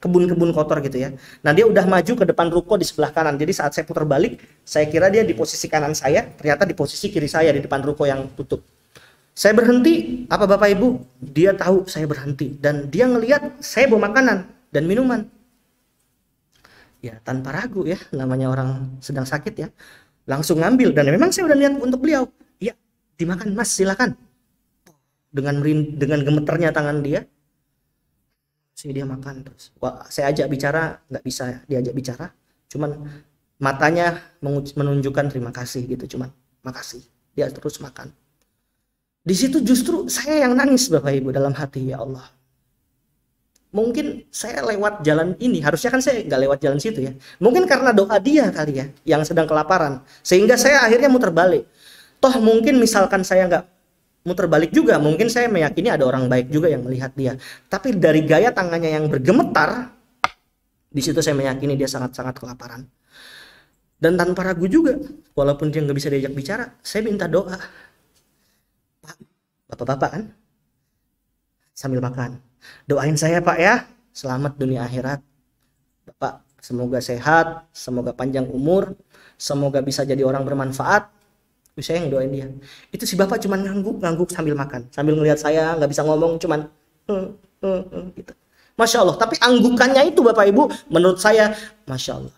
kebun-kebun kotor gitu ya. Nah dia udah maju ke depan ruko di sebelah kanan. Jadi saat saya putar balik, saya kira dia di posisi kanan saya, ternyata di posisi kiri saya di depan ruko yang tutup. Saya berhenti, apa Bapak Ibu? Dia tahu saya berhenti dan dia ngelihat saya bawa makanan dan minuman. Ya tanpa ragu ya, namanya orang sedang sakit ya. Langsung ngambil dan memang saya udah lihat untuk beliau. Ya, dimakan Mas, silakan. Dengan gemeternya tangan dia, dia makan terus. Wah, saya ajak bicara, nggak bisa diajak bicara. Cuman matanya menunjukkan terima kasih gitu, cuman makasih. Dia terus makan. Di situ justru saya yang nangis Bapak Ibu dalam hati, ya Allah. Mungkin saya lewat jalan ini, harusnya kan saya nggak lewat jalan situ ya. Mungkin karena doa dia kali ya, yang sedang kelaparan. Sehingga saya akhirnya muter balik. Toh mungkin misalkan saya nggak muter balik juga, mungkin saya meyakini ada orang baik juga yang melihat dia. Tapi dari gaya tangannya yang bergemetar, di situ saya meyakini dia sangat-sangat kelaparan. Dan tanpa ragu juga, walaupun dia nggak bisa diajak bicara, saya minta doa. Pak, bapak-bapak kan? Sambil makan. Doain saya Pak ya, selamat dunia akhirat. Bapak semoga sehat, semoga panjang umur, semoga bisa jadi orang bermanfaat. Itu saya yang doain dia. Itu si bapak cuma ngangguk sambil makan, sambil ngelihat saya, nggak bisa ngomong, cuman gitu. Masya Allah. Tapi anggukannya itu Bapak Ibu, menurut saya, Masya Allah.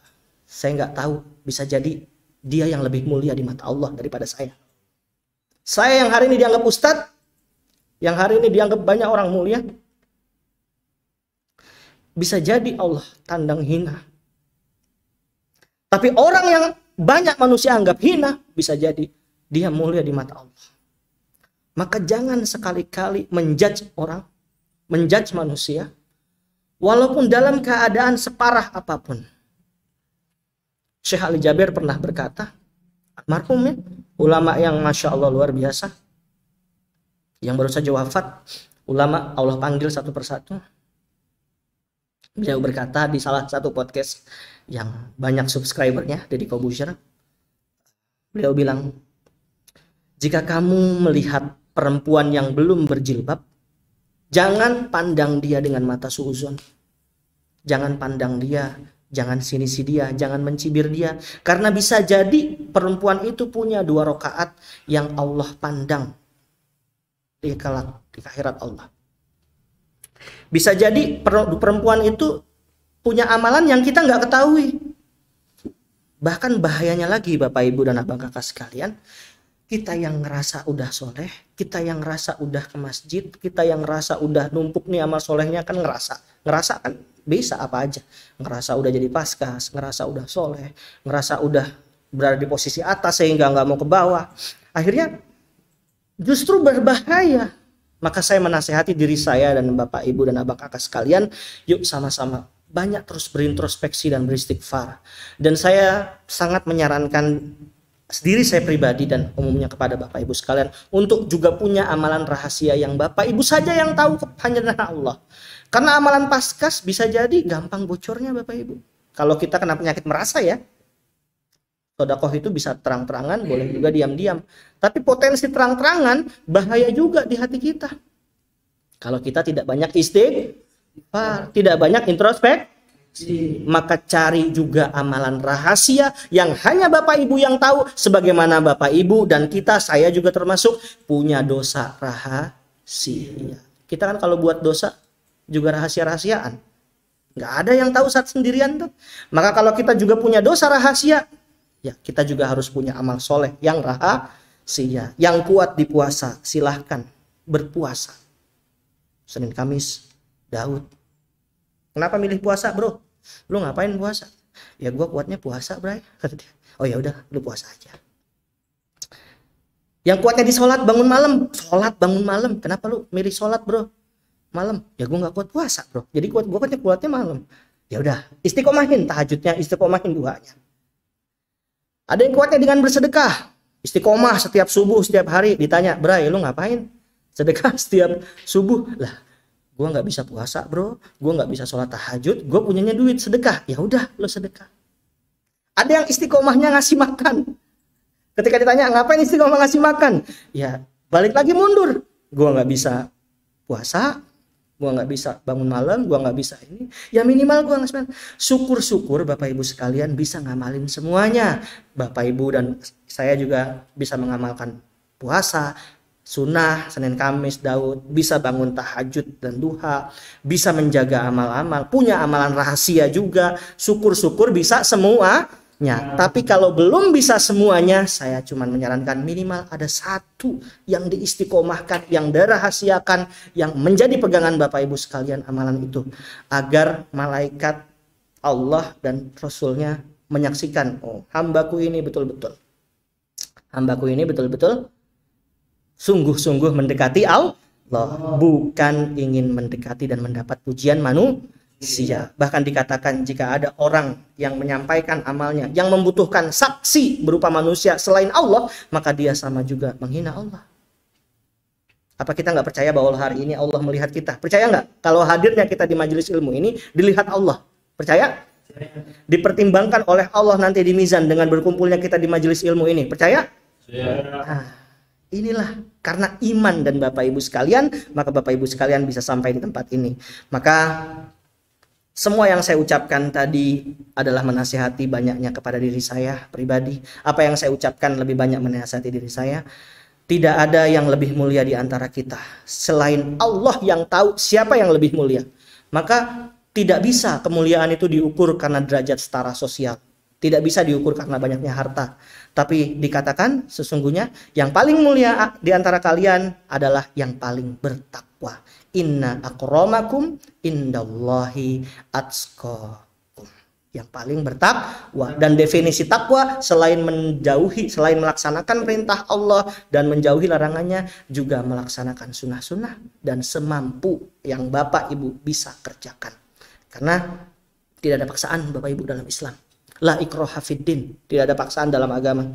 Saya nggak tahu, bisa jadi dia yang lebih mulia di mata Allah daripada saya. Saya yang hari ini dianggap ustadz, yang hari ini dianggap banyak orang mulia, bisa jadi Allah tandang hina. Tapi orang yang banyak manusia anggap hina, bisa jadi dia mulia di mata Allah. Maka jangan sekali-kali menjudge orang, menjudge manusia, walaupun dalam keadaan separah apapun. Syekh Ali Jaber pernah berkata, almarhum ya, ulama yang Masya Allah luar biasa, yang baru saja wafat, ulama Allah panggil satu persatu. Beliau berkata di salah satu podcast yang banyak subscribernya, Deddy Corbuzier. Beliau bilang, jika kamu melihat perempuan yang belum berjilbab, jangan pandang dia dengan mata suuzon. Jangan pandang dia, jangan sinisi dia, jangan mencibir dia. Karena bisa jadi perempuan itu punya 2 rakaat yang Allah pandang di akhirat Allah. Bisa jadi perempuan itu punya amalan yang kita nggak ketahui. Bahkan bahayanya lagi Bapak Ibu dan Abang Kakak sekalian, kita yang ngerasa udah soleh, kita yang ngerasa udah ke masjid, kita yang ngerasa udah numpuk nih amal solehnya, kan ngerasa kan bisa apa aja. Ngerasa udah jadi paskas, ngerasa udah soleh, ngerasa udah berada di posisi atas sehingga nggak mau ke bawah. Akhirnya justru berbahaya. Maka saya menasehati diri saya dan Bapak Ibu dan Abang Kakak sekalian, yuk sama-sama banyak terus berintrospeksi dan beristighfar. Dan saya sangat menyarankan diri saya pribadi dan umumnya kepada Bapak Ibu sekalian untuk juga punya amalan rahasia yang Bapak Ibu saja yang tahu, hanya Allah. Karena amalan paskas bisa jadi gampang bocornya Bapak Ibu. Kalau kita kena penyakit merasa ya, sedekah itu bisa terang-terangan, boleh juga diam-diam. Tapi potensi terang-terangan bahaya juga di hati kita. Kalau kita tidak banyak istighfar, tidak banyak introspeksi, maka cari juga amalan rahasia yang hanya Bapak Ibu yang tahu. Sebagaimana Bapak Ibu dan kita, saya juga termasuk, punya dosa rahasia. Kita kan kalau buat dosa juga rahasia-rahasiaan. Nggak ada yang tahu saat sendirian tuh. Maka kalau kita juga punya dosa rahasia, ya, kita juga harus punya amal soleh yang rahasia, yang kuat di puasa. Silahkan berpuasa. Senin Kamis, Daud. Kenapa milih puasa, bro? Lu ngapain puasa? Ya gua kuatnya puasa, bray. Kata dia. Oh ya udah, lu puasa aja. Yang kuatnya di sholat bangun malam, sholat bangun malam. Kenapa lu milih sholat, bro? Malam. Ya gua nggak kuat puasa, bro. Jadi gua kuatnya malam. Ya udah, istiqomahin tahajudnya, istiqomahin duanya. Ada yang kuatnya dengan bersedekah, istiqomah setiap subuh, setiap hari. Ditanya, Bray, lu ngapain? Sedekah setiap subuh. Lah, gua nggak bisa puasa, bro. Gua nggak bisa sholat tahajud. Gua punyanya duit sedekah. Ya udah, lu sedekah. Ada yang istiqomahnya ngasih makan. Ketika ditanya ngapain istiqomah ngasih makan, ya balik lagi mundur. Gua nggak bisa puasa, gua nggak bisa bangun malam, gua nggak bisa ini. Ya minimal gua ngasih makan. Syukur-syukur Bapak Ibu sekalian bisa ngamalin semuanya. Bapak Ibu dan saya juga bisa mengamalkan puasa, sunnah, Senin Kamis, Daud, bisa bangun tahajud dan duha, bisa menjaga amal-amal, punya amalan rahasia juga. Syukur-syukur bisa semuanya. Tapi kalau belum bisa semuanya, saya cuma menyarankan minimal ada satu yang diistiqomahkan, yang dirahasiakan, yang menjadi pegangan Bapak Ibu sekalian amalan itu, agar malaikat Allah dan Rasulnya menyaksikan, oh hambaku ini betul-betul sungguh-sungguh mendekati Allah, bukan ingin mendekati dan mendapat pujian manusia. Bahkan dikatakan jika ada orang yang menyampaikan amalnya yang membutuhkan saksi berupa manusia selain Allah, maka dia sama juga menghina Allah. Apa kita nggak percaya bahwa hari ini Allah melihat kita? Percaya nggak kalau hadirnya kita di majelis ilmu ini dilihat Allah? Percaya? Dipertimbangkan oleh Allah nanti di mizan dengan berkumpulnya kita di majelis ilmu ini. Percaya? Nah, inilah karena iman dan Bapak Ibu sekalian, maka Bapak Ibu sekalian bisa sampai di tempat ini. Maka semua yang saya ucapkan tadi adalah menasihati banyaknya kepada diri saya pribadi. Apa yang saya ucapkan lebih banyak menasihati diri saya. Tidak ada yang lebih mulia di antara kita selain Allah yang tahu siapa yang lebih mulia. Maka tidak bisa kemuliaan itu diukur karena derajat setara sosial. Tidak bisa diukur karena banyaknya harta. Tapi dikatakan sesungguhnya yang paling mulia di antara kalian adalah yang paling bertakwa. Inna akramakum indallahi atqakum. Yang paling bertakwa. Dan definisi takwa selain melaksanakan perintah Allah dan menjauhi larangannya, juga melaksanakan sunnah-sunnah dan semampu yang Bapak Ibu bisa kerjakan. Karena tidak ada paksaan Bapak Ibu dalam Islam. La ikraha fiddin, tidak ada paksaan dalam agama.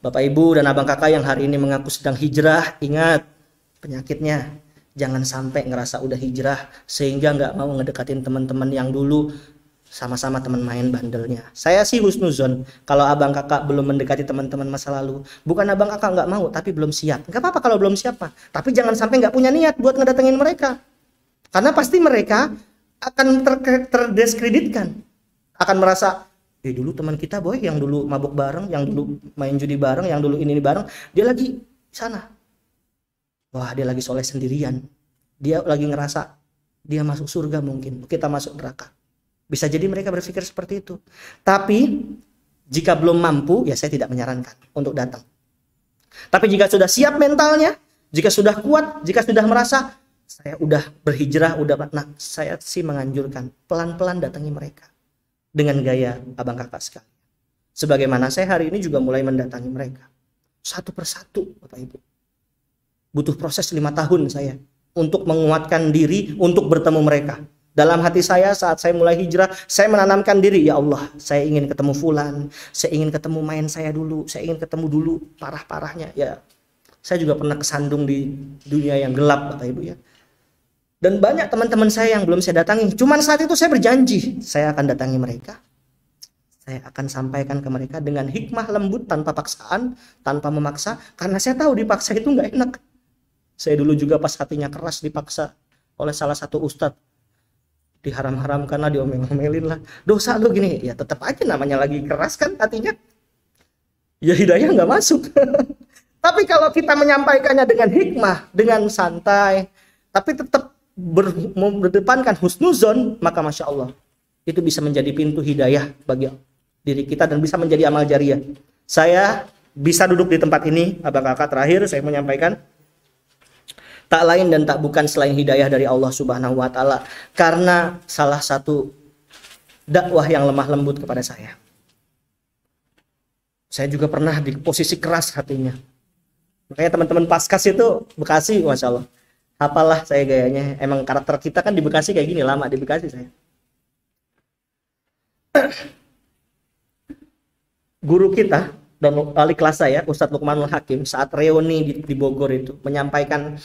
Bapak Ibu dan abang kakak yang hari ini mengaku sedang hijrah, ingat penyakitnya. Jangan sampai ngerasa udah hijrah sehingga nggak mau ngedekatin teman-teman yang dulu sama-sama teman main bandelnya. Saya sih husnuzon kalau abang kakak belum mendekati teman-teman masa lalu. Bukan abang kakak nggak mau, tapi belum siap. Nggak apa-apa kalau belum siap, Pak. Tapi jangan sampai nggak punya niat buat ngedatengin mereka. Karena pasti mereka akan terdiskreditkan. Akan merasa, dulu teman kita boy yang dulu mabuk bareng, yang dulu main judi bareng, yang dulu ini bareng, dia lagi sana. Wah, dia lagi soleh sendirian. Dia lagi ngerasa dia masuk surga mungkin, kita masuk neraka. Bisa jadi mereka berpikir seperti itu. Tapi jika belum mampu, ya saya tidak menyarankan untuk datang. Tapi jika sudah siap mentalnya, jika sudah kuat, jika sudah merasa saya udah berhijrah, nah saya sih menganjurkan pelan-pelan datangi mereka dengan gaya abang kakak sekali. Sebagaimana saya hari ini juga mulai mendatangi mereka satu persatu, Bapak Ibu. Butuh proses 5 tahun saya untuk menguatkan diri untuk bertemu mereka. Dalam hati saya saat saya mulai hijrah, saya menanamkan diri, ya Allah, saya ingin ketemu fulan, saya ingin ketemu main saya dulu, saya ingin ketemu dulu parah-parahnya. Ya, saya juga pernah kesandung di dunia yang gelap, Bapak Ibu ya. Dan banyak teman-teman saya yang belum saya datangi. Cuman saat itu saya berjanji, saya akan datangi mereka. Saya akan sampaikan ke mereka dengan hikmah lembut, tanpa paksaan, tanpa memaksa. Karena saya tahu dipaksa itu nggak enak. Saya dulu juga pas hatinya keras dipaksa oleh salah satu ustadz. Diharam-haramkan lah, diomel-omelin lah. Dosa lu gini. Ya tetap aja namanya lagi keras kan hatinya. Ya hidayah nggak masuk. Tapi kalau kita menyampaikannya dengan hikmah, dengan santai, tapi tetap berdepankan husnuzon, maka Masya Allah. Itu bisa menjadi pintu hidayah bagi diri kita dan bisa menjadi amal jariah. Saya bisa duduk di tempat ini, abang kakak terakhir saya menyampaikan. Tak lain dan tak bukan selain hidayah dari Allah Subhanahu wa Ta'ala, karena salah satu dakwah yang lemah lembut kepada saya. Saya juga pernah di posisi keras hatinya. Makanya teman-teman Paskas itu Bekasi, Masya Allah. Apalah saya gayanya. Emang karakter kita kan di Bekasi kayak gini, lama di Bekasi saya. Guru kita dan wali kelas saya, Ustadz Lukmanul Hakim, saat reuni di Bogor itu menyampaikan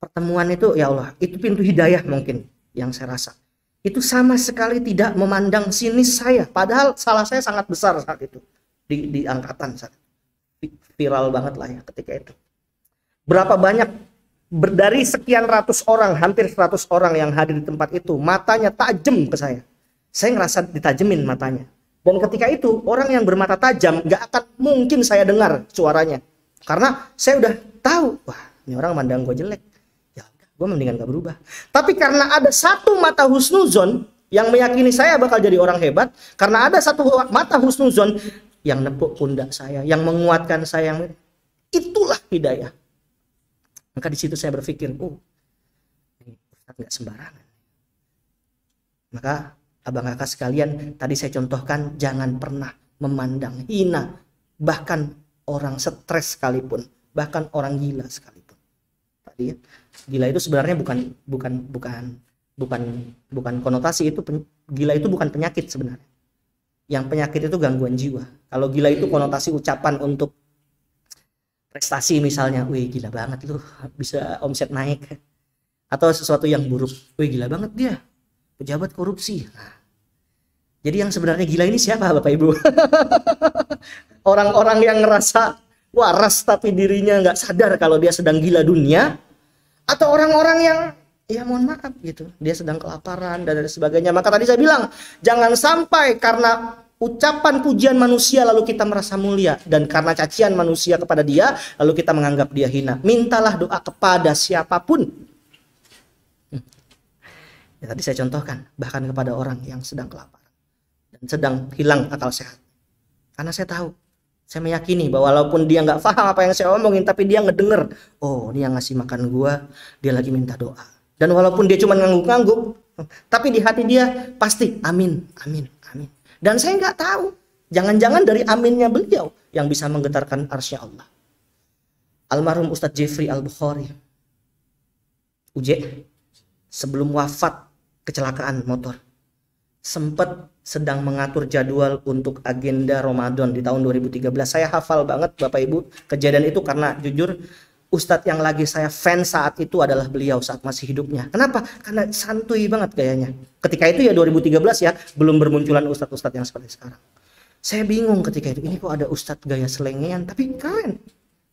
pertemuan itu, ya Allah, itu pintu hidayah mungkin yang saya rasa. Itu sama sekali tidak memandang sinis saya, padahal salah saya sangat besar saat itu di angkatan saat itu. viral banget lah ya ketika itu. Berapa banyak dari sekian ratus orang, hampir 100 orang yang hadir di tempat itu, matanya tajam ke saya. Saya ngerasa ditajemin matanya. Dan ketika itu orang yang bermata tajam gak akan mungkin saya dengar suaranya, karena saya udah tahu, wah ini orang mandang gue jelek, ya gue mendingan gak berubah. Tapi karena ada satu mata husnuzon yang meyakini saya bakal jadi orang hebat, karena ada satu mata husnuzon yang nepuk pundak saya, yang menguatkan saya, itulah hidayah. Maka di situ saya berpikir, oh ini Ustadz nggak sembarangan. Maka abang kakak sekalian, tadi saya contohkan, jangan pernah memandang hina bahkan orang stres sekalipun, bahkan orang gila sekalipun. Tadi ya, gila itu sebenarnya bukan konotasi, itu gila itu bukan penyakit sebenarnya. Yang penyakit itu gangguan jiwa. Kalau gila itu konotasi ucapan untuk prestasi misalnya, wih gila banget lu bisa omset naik, atau sesuatu yang buruk, wih gila banget dia pejabat korupsi. Nah, jadi yang sebenarnya gila ini siapa Bapak Ibu? Orang-orang yang ngerasa waras tapi dirinya nggak sadar kalau dia sedang gila dunia, atau orang-orang yang ya mohon maaf gitu, dia sedang kelaparan dan lain sebagainya. Maka tadi saya bilang, jangan sampai karena ucapan pujian manusia lalu kita merasa mulia, dan karena cacian manusia kepada dia lalu kita menganggap dia hina. Mintalah doa kepada siapapun. Ya, tadi saya contohkan, bahkan kepada orang yang sedang kelaparan dan sedang hilang akal sehat. Karena saya tahu, saya meyakini bahwa walaupun dia nggak paham apa yang saya omongin, tapi dia ngedenger, oh ini yang ngasih makan gua, dia lagi minta doa. Dan walaupun dia cuma ngangguk-ngangguk, tapi di hati dia pasti amin, amin, amin. Dan saya nggak tahu, jangan-jangan dari aminnya beliau yang bisa menggetarkan arsy Allah. Almarhum Ustadz Jeffrey Al-Bukhari, UJ, sebelum wafat kecelakaan motor, sempat sedang mengatur jadwal untuk agenda Ramadan di tahun 2013. Saya hafal banget Bapak Ibu kejadian itu, karena jujur Ustadz yang lagi saya fans saat itu adalah beliau saat masih hidupnya. Kenapa? Karena santuy banget gayanya. Ketika itu ya 2013 ya, belum bermunculan ustadz-ustadz yang seperti sekarang. Saya bingung ketika itu, ini kok ada ustadz gaya selengean tapi keren.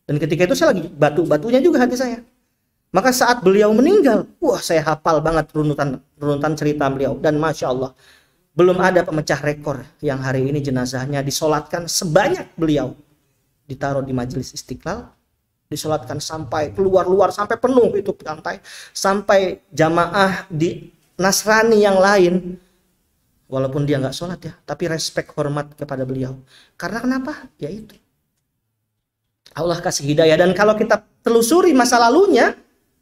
Dan ketika itu saya lagi batu-batunya juga hati saya. Maka saat beliau meninggal, wah saya hafal banget runutan cerita beliau. Dan Masya Allah, belum ada pemecah rekor yang hari ini jenazahnya disolatkan sebanyak beliau. Ditaruh di Majelis Istiqlal, disolatkan sampai keluar-luar, sampai penuh itu lantai, sampai jamaah di Nasrani yang lain, walaupun dia nggak sholat ya, tapi respect hormat kepada beliau. Karena kenapa? Ya itu, Allah kasih hidayah. Dan kalau kita telusuri masa lalunya,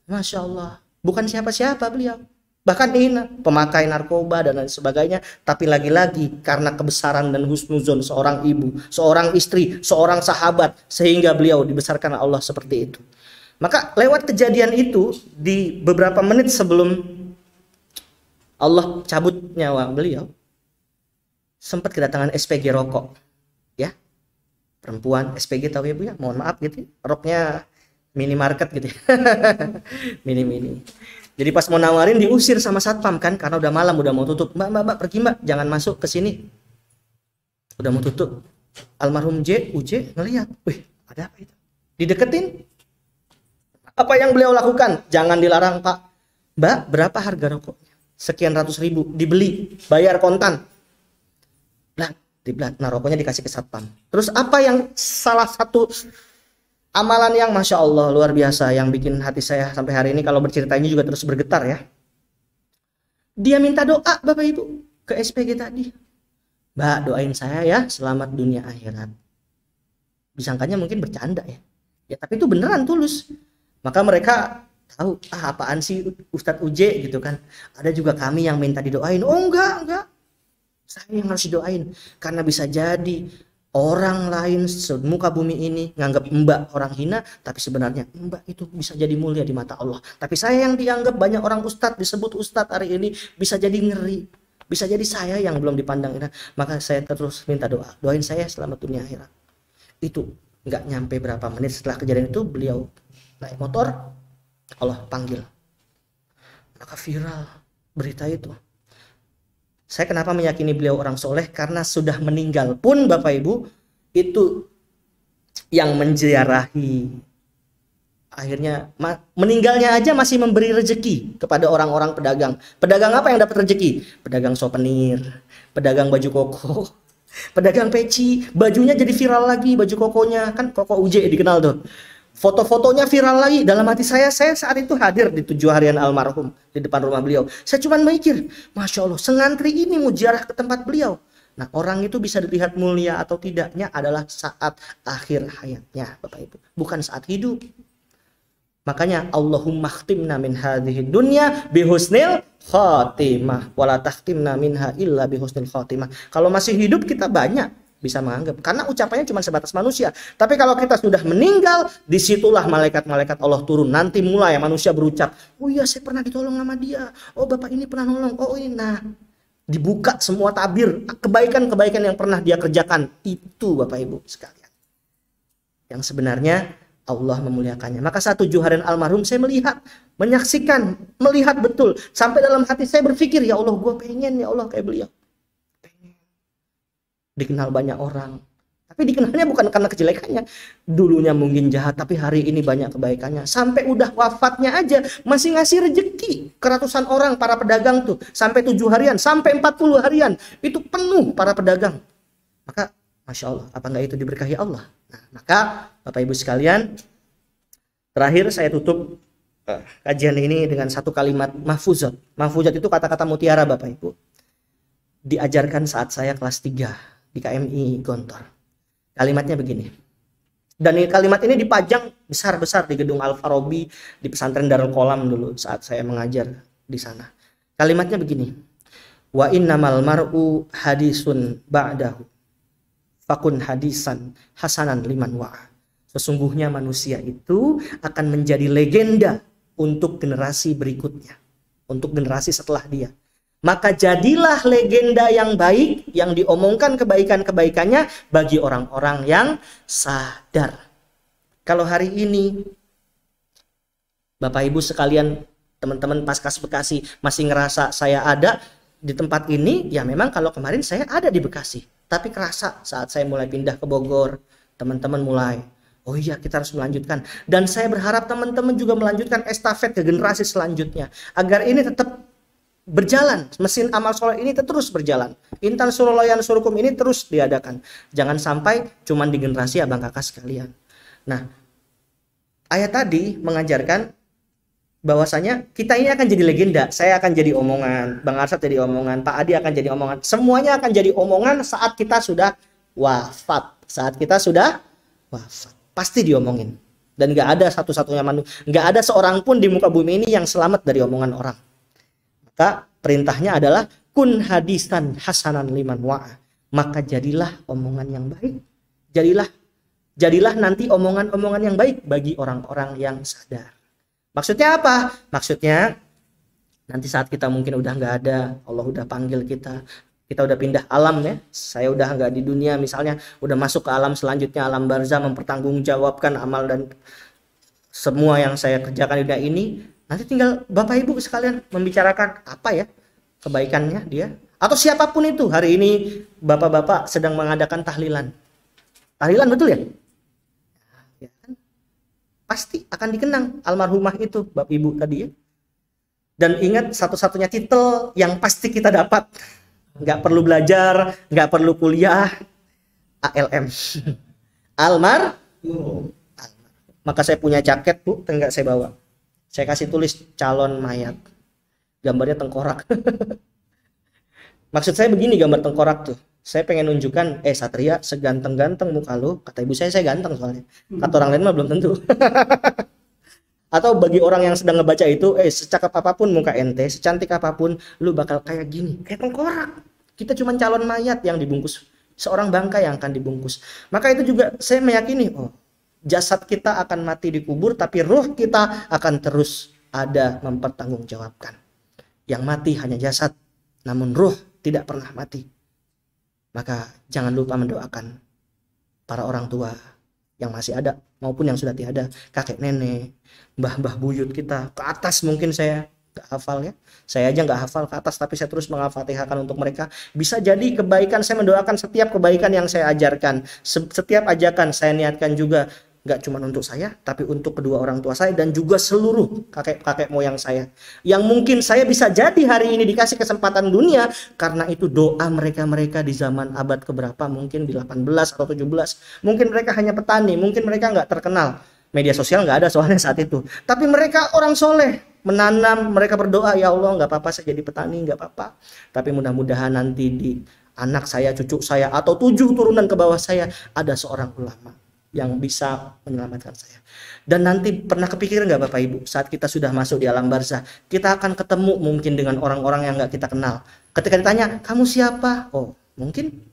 Masya Allah, bukan siapa-siapa beliau, bahkan hina, pemakai narkoba dan lain sebagainya. Tapi lagi-lagi karena kebesaran dan husnuzon seorang ibu, seorang istri, seorang sahabat, sehingga beliau dibesarkan Allah seperti itu. Maka lewat kejadian itu, di beberapa menit sebelum Allah cabut nyawa beliau, sempat kedatangan SPG rokok, ya, perempuan SPG, tahu ya Bu ya, mohon maaf gitu, roknya minimarket gitu ya. mini. Jadi pas mau nawarin diusir sama satpam kan, karena udah malam, udah mau tutup. Mbak, pergi mbak, jangan masuk ke sini. Udah mau tutup. Almarhum UJ ngelihat, wih ada apa itu? Dideketin. Apa yang beliau lakukan? Jangan dilarang pak. Mbak, berapa harga rokoknya? Sekian ratus ribu, dibeli, bayar kontan. Nah rokoknya dikasih ke satpam. Terus apa yang salah satu amalan yang Masya Allah luar biasa, yang bikin hati saya sampai hari ini kalau bercerita ini juga terus bergetar ya. Dia minta doa Bapak Ibu ke SPG tadi. Mbak, doain saya ya selamat dunia akhirat. Disangkanya mungkin bercanda ya. Ya tapi itu beneran tulus. Maka mereka tahu, apaan sih Ustadz UJ gitu kan. Ada juga kami yang minta didoain. Oh enggak. Saya yang harus didoain. Karena bisa jadi orang lain semuka bumi ini nganggap mbak orang hina, tapi sebenarnya mbak itu bisa jadi mulia di mata Allah. Tapi saya yang dianggap banyak orang ustadz, disebut ustadz hari ini, bisa jadi ngeri. Bisa jadi saya yang belum dipandang hina. Maka saya terus minta doa. Doain saya selamat dunia akhirat. Itu nggak nyampe berapa menit setelah kejadian itu, beliau naik motor, Allah panggil. Maka viral berita itu. Saya kenapa meyakini beliau orang soleh? Karena sudah meninggal pun Bapak Ibu, itu yang menziarahi. Akhirnya meninggalnya aja masih memberi rezeki kepada orang-orang pedagang. Pedagang apa yang dapat rezeki? Pedagang souvenir, pedagang baju koko, pedagang peci, bajunya jadi viral lagi, baju kokonya kan koko UJ dikenal tuh. Foto-fotonya viral lagi. Dalam hati saya saat itu hadir di 7 harian almarhum di depan rumah beliau. Saya cuma mikir, Masya Allah, sengantri ini mau ziarah ke tempat beliau. Nah, orang itu bisa dilihat mulia atau tidaknya adalah saat akhir hayatnya, Bapak Ibu, bukan saat hidup. Makanya Allahumma khtimna min hadhihi dunya bihusnil khatimah wala takhtimna minha illa bihusnil khatimah. Kalau masih hidup kita banyak bisa menganggap, karena ucapannya cuma sebatas manusia. Tapi kalau kita sudah meninggal, disitulah malaikat-malaikat Allah turun. Nanti mulai manusia berucap, oh iya saya pernah ditolong sama dia, oh bapak ini pernah nolong, oh ini. Nah, dibuka semua tabir kebaikan-kebaikan yang pernah dia kerjakan. Itu Bapak Ibu sekalian yang sebenarnya Allah memuliakannya. Maka saat 7 harian almarhum saya menyaksikan, melihat betul. Sampai dalam hati saya berpikir, ya Allah, gue pengen ya Allah kayak beliau. Pengen dikenal banyak orang. Tapi dikenalnya bukan karena kejelekannya. Dulunya mungkin jahat, tapi hari ini banyak kebaikannya. Sampai udah wafatnya aja masih ngasih rezeki ke ratusan orang para pedagang tuh. Sampai 7 harian, sampai 40 harian. Itu penuh para pedagang. Maka Masya Allah, apa enggak itu diberkahi Allah? Nah, maka Bapak Ibu sekalian, terakhir saya tutup kajian ini dengan satu kalimat mahfuzat. Mahfuzat itu kata-kata mutiara Bapak Ibu. Diajarkan saat saya kelas 3 di KMI Gontor. Kalimatnya begini. Dan kalimat ini dipajang besar-besar di gedung Al-Farabi di pesantren Darul Qolam dulu saat saya mengajar di sana. Kalimatnya begini. Wa innamal mar'u hadisun ba'dahu fakun hadisan hasanan liman wa'a. Sesungguhnya manusia itu akan menjadi legenda untuk generasi berikutnya, untuk generasi setelah dia. Maka jadilah legenda yang baik, yang diomongkan kebaikan-kebaikannya bagi orang-orang yang sadar. Kalau hari ini Bapak Ibu sekalian, teman-teman Paskas Bekasi masih ngerasa saya ada di tempat ini, ya memang kalau kemarin saya ada di Bekasi. Tapi kerasa saat saya mulai pindah ke Bogor, teman-teman mulai, oh iya kita harus melanjutkan. Dan saya berharap teman-teman juga melanjutkan estafet ke generasi selanjutnya. Agar ini tetap berjalan, mesin amal soleh ini terus berjalan. Intan Surulayan Surukum ini terus diadakan. Jangan sampai cuma di generasi abang kakak sekalian. Nah, ayat tadi mengajarkan bahwasanya kita ini akan jadi legenda. Saya akan jadi omongan, Bang Arsad jadi omongan, Pak Adi akan jadi omongan. Semuanya akan jadi omongan saat kita sudah wafat. Saat kita sudah wafat, pasti diomongin. Dan nggak ada satu-satunya manusia, nggak ada seorang pun di muka bumi ini yang selamat dari omongan orang. Maka perintahnya adalah kun hadisan hasanan liman wa'a. Maka jadilah omongan yang baik. Jadilah nanti omongan-omongan yang baik bagi orang-orang yang sadar. Maksudnya apa? Maksudnya nanti saat kita mungkin udah nggak ada, Allah udah panggil kita udah pindah alam ya. Saya udah nggak di dunia misalnya, udah masuk ke alam selanjutnya, alam barzah, mempertanggungjawabkan amal dan semua yang saya kerjakan di dunia ini. Nanti tinggal Bapak Ibu sekalian membicarakan apa ya kebaikannya dia. Atau siapapun itu, hari ini Bapak-bapak sedang mengadakan tahlilan. Tahlilan betul ya? Ya kan? Pasti akan dikenang almarhumah itu Bapak Ibu tadi ya. Dan ingat satu-satunya titel yang pasti kita dapat, nggak perlu belajar, nggak perlu kuliah, ALM. Almarhum. Maka saya punya jaket Bu, enggak saya bawa. Saya kasih tulis calon mayat. Gambarnya tengkorak. Maksud saya begini gambar tengkorak tuh. Saya pengen nunjukkan, Satria seganteng-ganteng muka lu. Kata ibu saya ganteng soalnya. Kata orang lain mah belum tentu. Atau bagi orang yang sedang ngebaca itu, secakap apapun muka ente, secantik apapun, lu bakal kayak gini. Kayak tengkorak. Kita cuma calon mayat yang dibungkus. Seorang bangkai yang akan dibungkus. Maka itu juga saya meyakini, jasad kita akan mati dikubur, tapi ruh kita akan terus ada mempertanggungjawabkan. Yang mati hanya jasad, namun ruh tidak pernah mati. Maka jangan lupa mendoakan para orang tua yang masih ada maupun yang sudah tiada, kakek nenek, mbah-mbah buyut kita, ke atas mungkin saya Gak hafal ya. Saya aja nggak hafal ke atas, tapi saya terus menghafal-fatihahkan untuk mereka. Bisa jadi kebaikan, saya mendoakan setiap kebaikan yang saya ajarkan. Setiap ajakan saya niatkan juga nggak cuma untuk saya, tapi untuk kedua orang tua saya dan juga seluruh kakek moyang saya. Yang mungkin saya bisa jadi hari ini dikasih kesempatan dunia karena itu doa mereka di zaman abad keberapa, mungkin di 18 atau 17. Mungkin mereka hanya petani, mungkin mereka nggak terkenal. Media sosial nggak ada soalnya saat itu. Tapi mereka orang soleh, menanam, mereka berdoa, ya Allah nggak apa-apa saya jadi petani, nggak apa-apa. Tapi mudah-mudahan nanti di anak saya, cucu saya, atau 7 turunan ke bawah saya ada seorang ulama yang bisa menyelamatkan saya. Dan nanti pernah kepikiran nggak Bapak Ibu, saat kita sudah masuk di alam barzah, kita akan ketemu mungkin dengan orang-orang yang nggak kita kenal. Ketika ditanya, kamu siapa? Oh, mungkin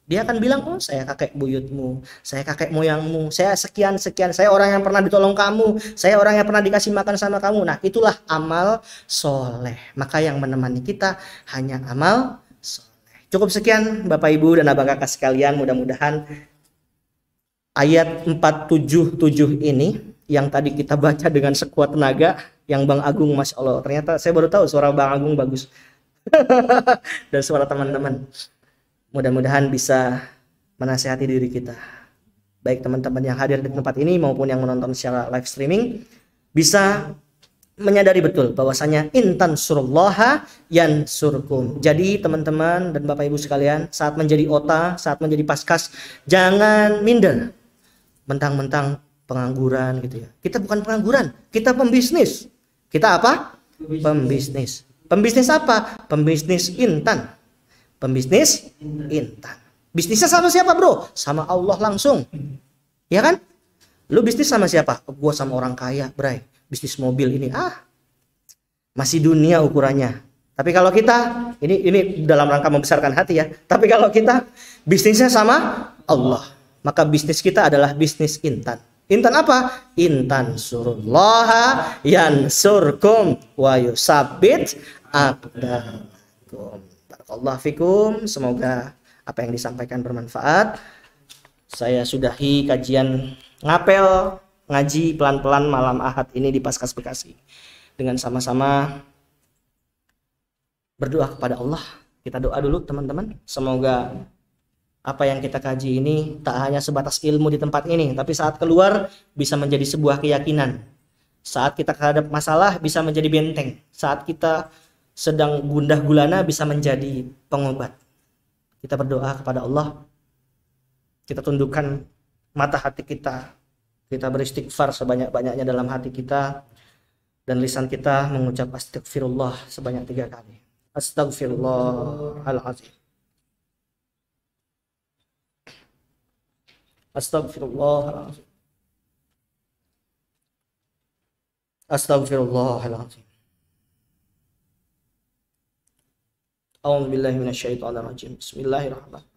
dia akan bilang, oh saya kakek buyutmu, saya kakek moyangmu, saya sekian, saya orang yang pernah ditolong kamu, saya orang yang pernah dikasih makan sama kamu. Nah, itulah amal soleh. Maka yang menemani kita hanya amal soleh. Cukup sekian Bapak Ibu dan abang kakak sekalian, mudah-mudahan ayat 477 ini yang tadi kita baca dengan sekuat tenaga, yang Bang Agung, Masya Allah, ternyata saya baru tahu suara Bang Agung bagus. Dan suara teman-teman. Mudah-mudahan bisa menasihati diri kita. Baik teman-teman yang hadir di tempat ini maupun yang menonton secara live streaming, bisa menyadari betul bahwasanya intan surullaha yansurkum. Jadi teman-teman dan Bapak Ibu sekalian, saat menjadi OTA, saat menjadi paskas, jangan minder. Mentang-mentang pengangguran gitu ya. Kita bukan pengangguran, kita pembisnis. Kita apa? Pembisnis. Pembisnis apa? Pembisnis intan. Pembisnis intan. Bisnisnya sama siapa bro? Sama Allah langsung. Ya kan? Lu bisnis sama siapa? Gua sama orang kaya, bray. Bisnis mobil ini masih dunia ukurannya. Tapi kalau kita ini dalam rangka membesarkan hati ya. Tapi kalau kita bisnisnya sama Allah, maka bisnis kita adalah bisnis intan. Intan apa? Intan surullaha yansurkum wa yusabbit aqdamakum. Barakallahu fikum. Semoga apa yang disampaikan bermanfaat. Saya sudahi kajian ngapel ngaji pelan-pelan malam Ahad ini di Paskas Bekasi dengan sama-sama berdoa kepada Allah. Kita doa dulu teman-teman, semoga apa yang kita kaji ini tak hanya sebatas ilmu di tempat ini, tapi saat keluar bisa menjadi sebuah keyakinan. Saat kita terhadap masalah bisa menjadi benteng. Saat kita sedang gundah gulana bisa menjadi pengobat. Kita berdoa kepada Allah, kita tundukkan mata hati kita, kita beristighfar sebanyak-banyaknya dalam hati kita, dan lisan kita mengucap astagfirullah sebanyak 3 kali. Astagfirullahaladzim. Astagfirullahaladzim. Astagfirullahaladzim. A'udzubillahi minasyaitonirrajim. Bismillahirrahmanirrahim.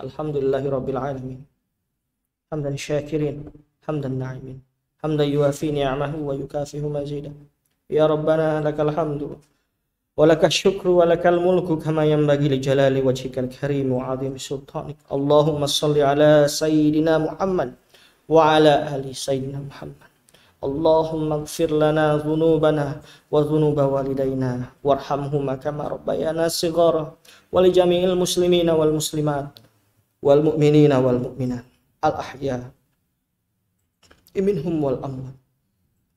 Alhamdulillahirabbil alamin. Hamdan syakirin, hamdan na'imin, hamdan yuafi ni'amahu wa yukafihu mazidah. Ya Rabbana lakal hamdu wa lakal syukru wa lakal mulku kama yanbaghi li jalali wajhikal karim wa 'azimi sultanik. Allahumma shalli ala sayyidina Muhammad wa ala ali sayyidina Muhammad. Allahumma ighfir lana dhunubana wa dhunuba walidayna warhamhuma kama rabbayana shighara wa li jami'il muslimina wal muslimat wal mu'minina wal mu'minat al-ahya minhum wal amwat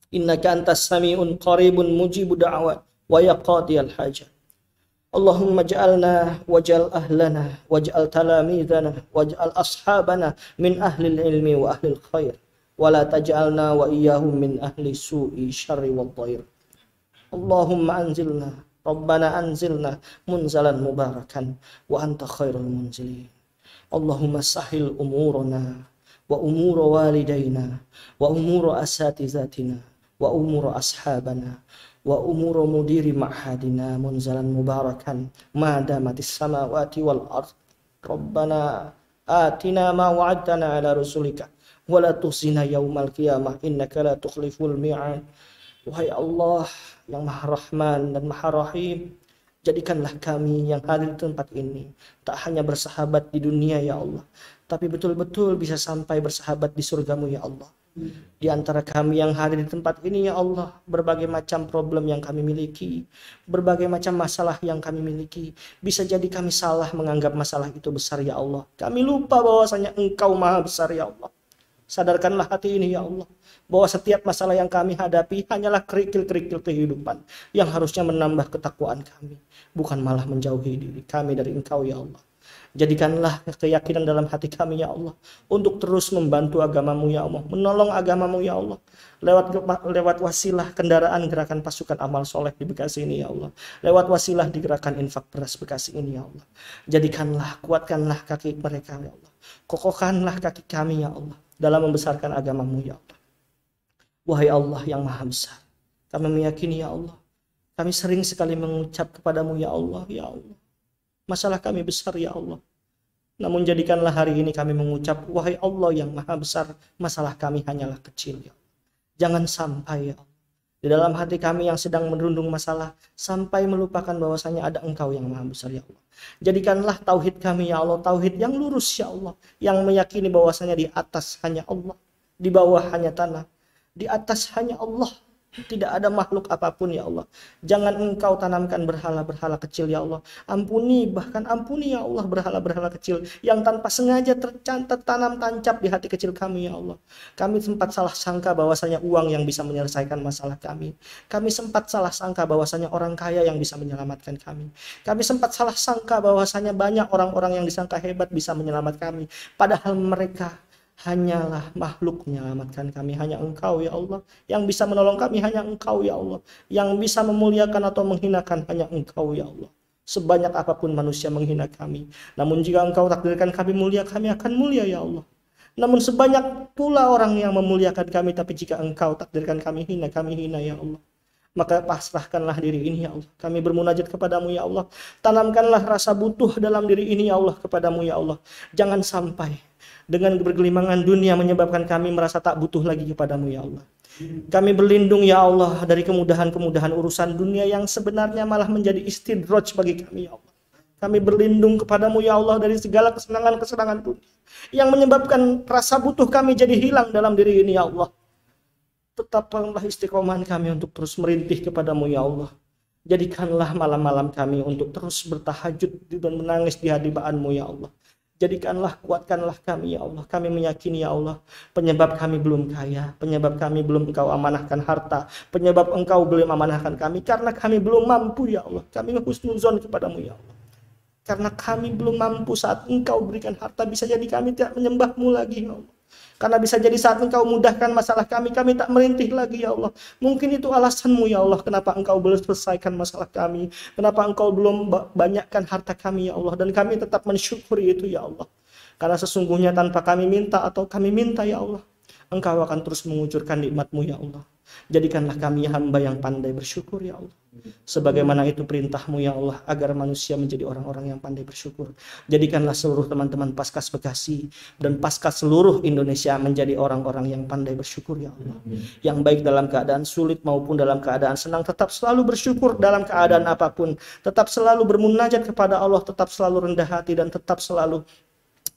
innaka antas sami'un qaribun mujibu da'wat wa yaqadiyal hajat. Allahumma ja'alna waj'al ahlana waj'al talamidana waj'al ashabana min ahlil ilmi wa ahlil khair wa la taj'alna wa iyyahum min ahli su'i syarri wal dhair. Allahumma anzilna Rabbana anzilna munzalan mubarakan wa anta khairul munzilin. Allahumma sahil umurana wa umura walidayna wa umura asatizatina wa umura ashabana wa umura mudiri ma'hadina munzalan mubarakan ma damatis samawati wal ard. Rabbana atina ma wa'adtana ala rusulika wa la tuhzina yaumal qiyamah innaka la tukhliful mi'ad. Wahai Allah yang Maha Rahman dan Maha Rahim, jadikanlah kami yang hadir di tempat ini tak hanya bersahabat di dunia ya Allah, tapi betul-betul bisa sampai bersahabat di surgamu ya Allah. Di antara kami yang hadir di tempat ini ya Allah, berbagai macam problem yang kami miliki, berbagai macam masalah yang kami miliki. Bisa jadi kami salah menganggap masalah itu besar ya Allah. Kami lupa bahwasanya Engkau maha besar ya Allah. Sadarkanlah hati ini ya Allah, bahwa setiap masalah yang kami hadapi hanyalah kerikil-kerikil kehidupan yang harusnya menambah ketakwaan kami, bukan malah menjauhi diri kami dari Engkau ya Allah. Jadikanlah keyakinan dalam hati kami ya Allah, untuk terus membantu agamamu ya Allah, menolong agamamu ya Allah, lewat wasilah kendaraan gerakan pasukan amal soleh di Bekasi ini ya Allah, lewat wasilah di gerakan infak beras Bekasi ini ya Allah. Jadikanlah, kuatkanlah kaki mereka ya Allah, kokohkanlah kaki kami ya Allah dalam membesarkan agamamu ya Allah. Wahai Allah yang maha besar, kami meyakini ya Allah, kami sering sekali mengucap kepadamu ya Allah, masalah kami besar ya Allah. Namun jadikanlah hari ini kami mengucap, wahai Allah yang maha besar, masalah kami hanyalah kecil ya Allah. Jangan sampai ya Allah, di dalam hati kami yang sedang merundung masalah, sampai melupakan bahwasanya ada Engkau yang maha besar ya Allah. Jadikanlah tauhid kami ya Allah, tauhid yang lurus ya Allah, yang meyakini bahwasanya di atas hanya Allah, di bawah hanya tanah, di atas hanya Allah, tidak ada makhluk apapun ya Allah. Jangan Engkau tanamkan berhala-berhala kecil ya Allah. Ampuni, bahkan ampuni ya Allah berhala-berhala kecil yang tanpa sengaja tertanam tancap di hati kecil kami ya Allah. Kami sempat salah sangka bahwasanya uang yang bisa menyelesaikan masalah kami. Kami sempat salah sangka bahwasanya orang kaya yang bisa menyelamatkan kami. Kami sempat salah sangka bahwasanya banyak orang-orang yang disangka hebat bisa menyelamatkan kami. Padahal mereka hanyalah makhluk menyelamatkan kami. Hanya Engkau ya Allah yang bisa menolong kami, hanya Engkau ya Allah yang bisa memuliakan atau menghinakan, hanya Engkau ya Allah. Sebanyak apapun manusia menghina kami, namun jika Engkau takdirkan kami mulia, kami akan mulia ya Allah. Namun sebanyak pula orang yang memuliakan kami, tapi jika Engkau takdirkan kami hina ya Allah. Maka pasrahkanlah diri ini ya Allah. Kami bermunajat kepadamu ya Allah. Tanamkanlah rasa butuh dalam diri ini ya Allah kepadamu ya Allah. Jangan sampai dengan bergelimangan dunia menyebabkan kami merasa tak butuh lagi kepadamu ya Allah. Kami berlindung ya Allah dari kemudahan-kemudahan urusan dunia yang sebenarnya malah menjadi istidraj bagi kami ya Allah. Kami berlindung kepadamu ya Allah dari segala kesenangan-kesenangan dunia yang menyebabkan rasa butuh kami jadi hilang dalam diri ini ya Allah. Tetapkanlah istiqomah kami untuk terus merintih kepadamu ya Allah. Jadikanlah malam-malam kami untuk terus bertahajud dan menangis di hadibaanmu ya Allah. Jadikanlah, kuatkanlah kami ya Allah. Kami meyakini ya Allah, penyebab kami belum kaya, penyebab kami belum Engkau amanahkan harta, penyebab Engkau belum amanahkan kami karena kami belum mampu ya Allah. Kami husnuzon kepadamu ya Allah. Karena kami belum mampu saat Engkau berikan harta, bisa jadi kami tidak menyembahmu lagi ya Allah. Karena bisa jadi saat Engkau mudahkan masalah kami tak merintih lagi ya Allah. Mungkin itu alasanmu ya Allah, kenapa Engkau belum selesaikan masalah kami, kenapa Engkau belum banyakkan harta kami ya Allah. Dan kami tetap mensyukuri itu ya Allah. Karena sesungguhnya tanpa kami minta atau kami minta ya Allah, Engkau akan terus mengucurkan nikmat-Mu ya Allah. Jadikanlah kami hamba yang pandai bersyukur ya Allah. Sebagaimana itu perintah-Mu ya Allah, agar manusia menjadi orang-orang yang pandai bersyukur. Jadikanlah seluruh teman-teman Paskas Bekasi dan Paskas seluruh Indonesia menjadi orang-orang yang pandai bersyukur ya Allah. Yang baik dalam keadaan sulit maupun dalam keadaan senang, tetap selalu bersyukur dalam keadaan apapun. Tetap selalu bermunajat kepada Allah, tetap selalu rendah hati, dan tetap selalu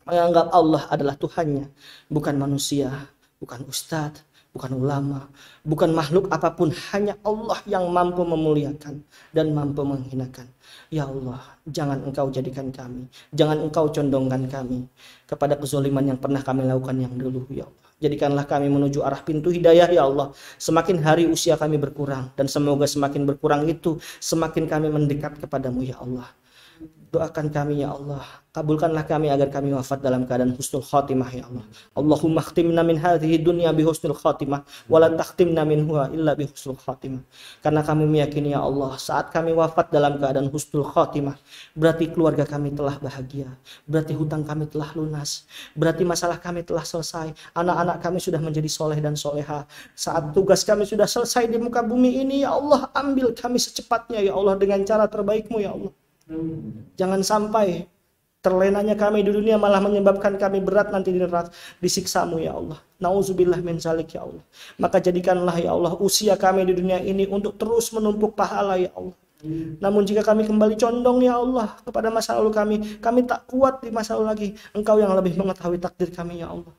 menganggap Allah adalah Tuhannya, bukan manusia, bukan ustadz, bukan ulama, bukan makhluk apapun, hanya Allah yang mampu memuliakan dan mampu menghinakan. Ya Allah, jangan Engkau jadikan kami, jangan Engkau condongkan kami kepada kezaliman yang pernah kami lakukan yang dulu ya Allah. Jadikanlah kami menuju arah pintu hidayah ya Allah. Semakin hari usia kami berkurang, dan semoga semakin berkurang itu semakin kami mendekat kepadamu ya Allah. Doakan kami ya Allah, kabulkanlah kami agar kami wafat dalam keadaan husnul khatimah ya Allah. Allahumma khtimna min hadhihi dunya bi husnul khatimah wa la takhtimna minha illa bi husnul khatimah. Karena kami meyakini ya Allah, saat kami wafat dalam keadaan husnul khatimah, berarti keluarga kami telah bahagia, berarti hutang kami telah lunas, berarti masalah kami telah selesai, anak-anak kami sudah menjadi soleh dan soleha. Saat tugas kami sudah selesai di muka bumi ini ya Allah, ambil kami secepatnya ya Allah dengan cara terbaik-Mu ya Allah. Jangan sampai terlenanya kami di dunia malah menyebabkan kami berat nanti di neraka, disiksa-Mu ya Allah. Nauzubillah min zalik ya Allah. Maka jadikanlah ya Allah usia kami di dunia ini untuk terus menumpuk pahala ya Allah. Namun jika kami kembali condong ya Allah kepada masa lalu kami tak kuat di masa lalu lagi, Engkau yang lebih mengetahui takdir kami ya Allah.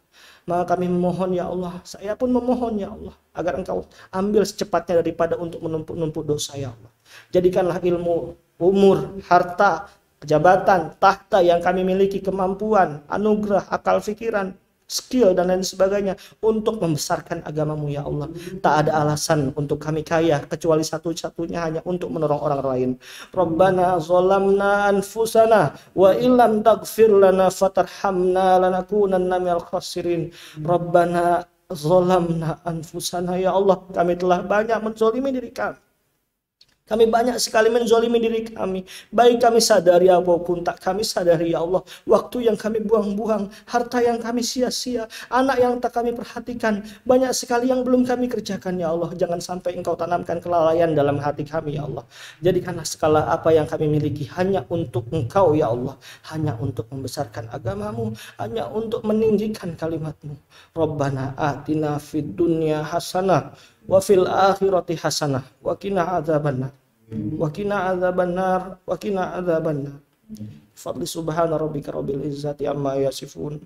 Maka kami memohon ya Allah, saya pun memohon ya Allah, agar Engkau ambil secepatnya daripada untuk menumpuk-numpuk dosa ya Allah. Jadikanlah ilmu, umur, harta, jabatan, tahta yang kami miliki, kemampuan, anugerah, akal pikiran, skill dan lain sebagainya untuk membesarkan agamamu ya Allah. Tak ada alasan untuk kami kaya kecuali satu-satunya hanya untuk menolong orang lain. Rabbana zalamna anfusana wa illam taghfir lana fatarhamna lanakunanna minal khasirin. Rabbana zalamna anfusana, ya Allah, kami telah banyak menzalimi diri kami. Kami banyak sekali menzalimi diri kami, baik kami sadari apapun tak kami sadari ya Allah. Waktu yang kami buang-buang, harta yang kami sia-sia, anak yang tak kami perhatikan, banyak sekali yang belum kami kerjakan ya Allah. Jangan sampai Engkau tanamkan kelalaian dalam hati kami ya Allah. Jadikanlah segala apa yang kami miliki hanya untuk Engkau ya Allah, hanya untuk membesarkan agamamu, hanya untuk meninggikan kalimatmu. Rabbana atina fid dunya hasanah wa fil akhirati hasanah wa qina adzabannar wa qina adzabannar wa qina adzabannar. Fadli subhana rabbika rabbil izzati amma yasifun.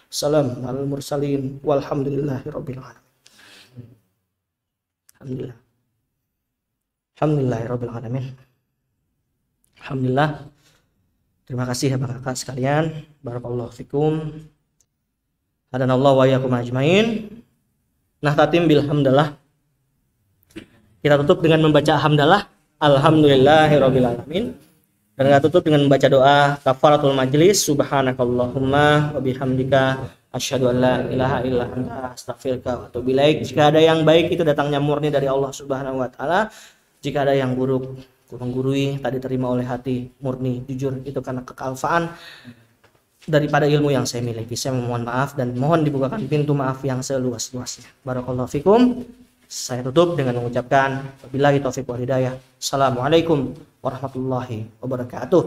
Salam alal mursalin walhamdulillahi rabbil alamin. Alhamdulillah. Alhamdulillahi rabbil alamin. Alhamdulillah. Terima kasih ya Bapak Kakak sekalian. Barakallahu fikum. Hadanallahu wa iyyakum ajmain. Nah, tatim bil hamdalah. Kita tutup dengan membaca hamdalah, alhamdulillahirabbil alamin. Dan kita tutup dengan membaca doa kafaratul majlis, subhanakallahumma wa bihamdika asyhadu an la ilaha illa anta astaghfiruka wa atubu ilaik. Jika ada yang baik itu datangnya murni dari Allah Subhanahu wa taala. Jika ada yang buruk, menggurui, tadi terima oleh hati murni, jujur, itu karena kekalfaan daripada ilmu yang saya miliki. Saya memohon maaf dan mohon dibukakan pintu maaf yang seluas-luasnya. Barakallahu fikum. Saya tutup dengan mengucapkan wabillahi taufiq wal hidayah. Assalamualaikum warahmatullahi wabarakatuh.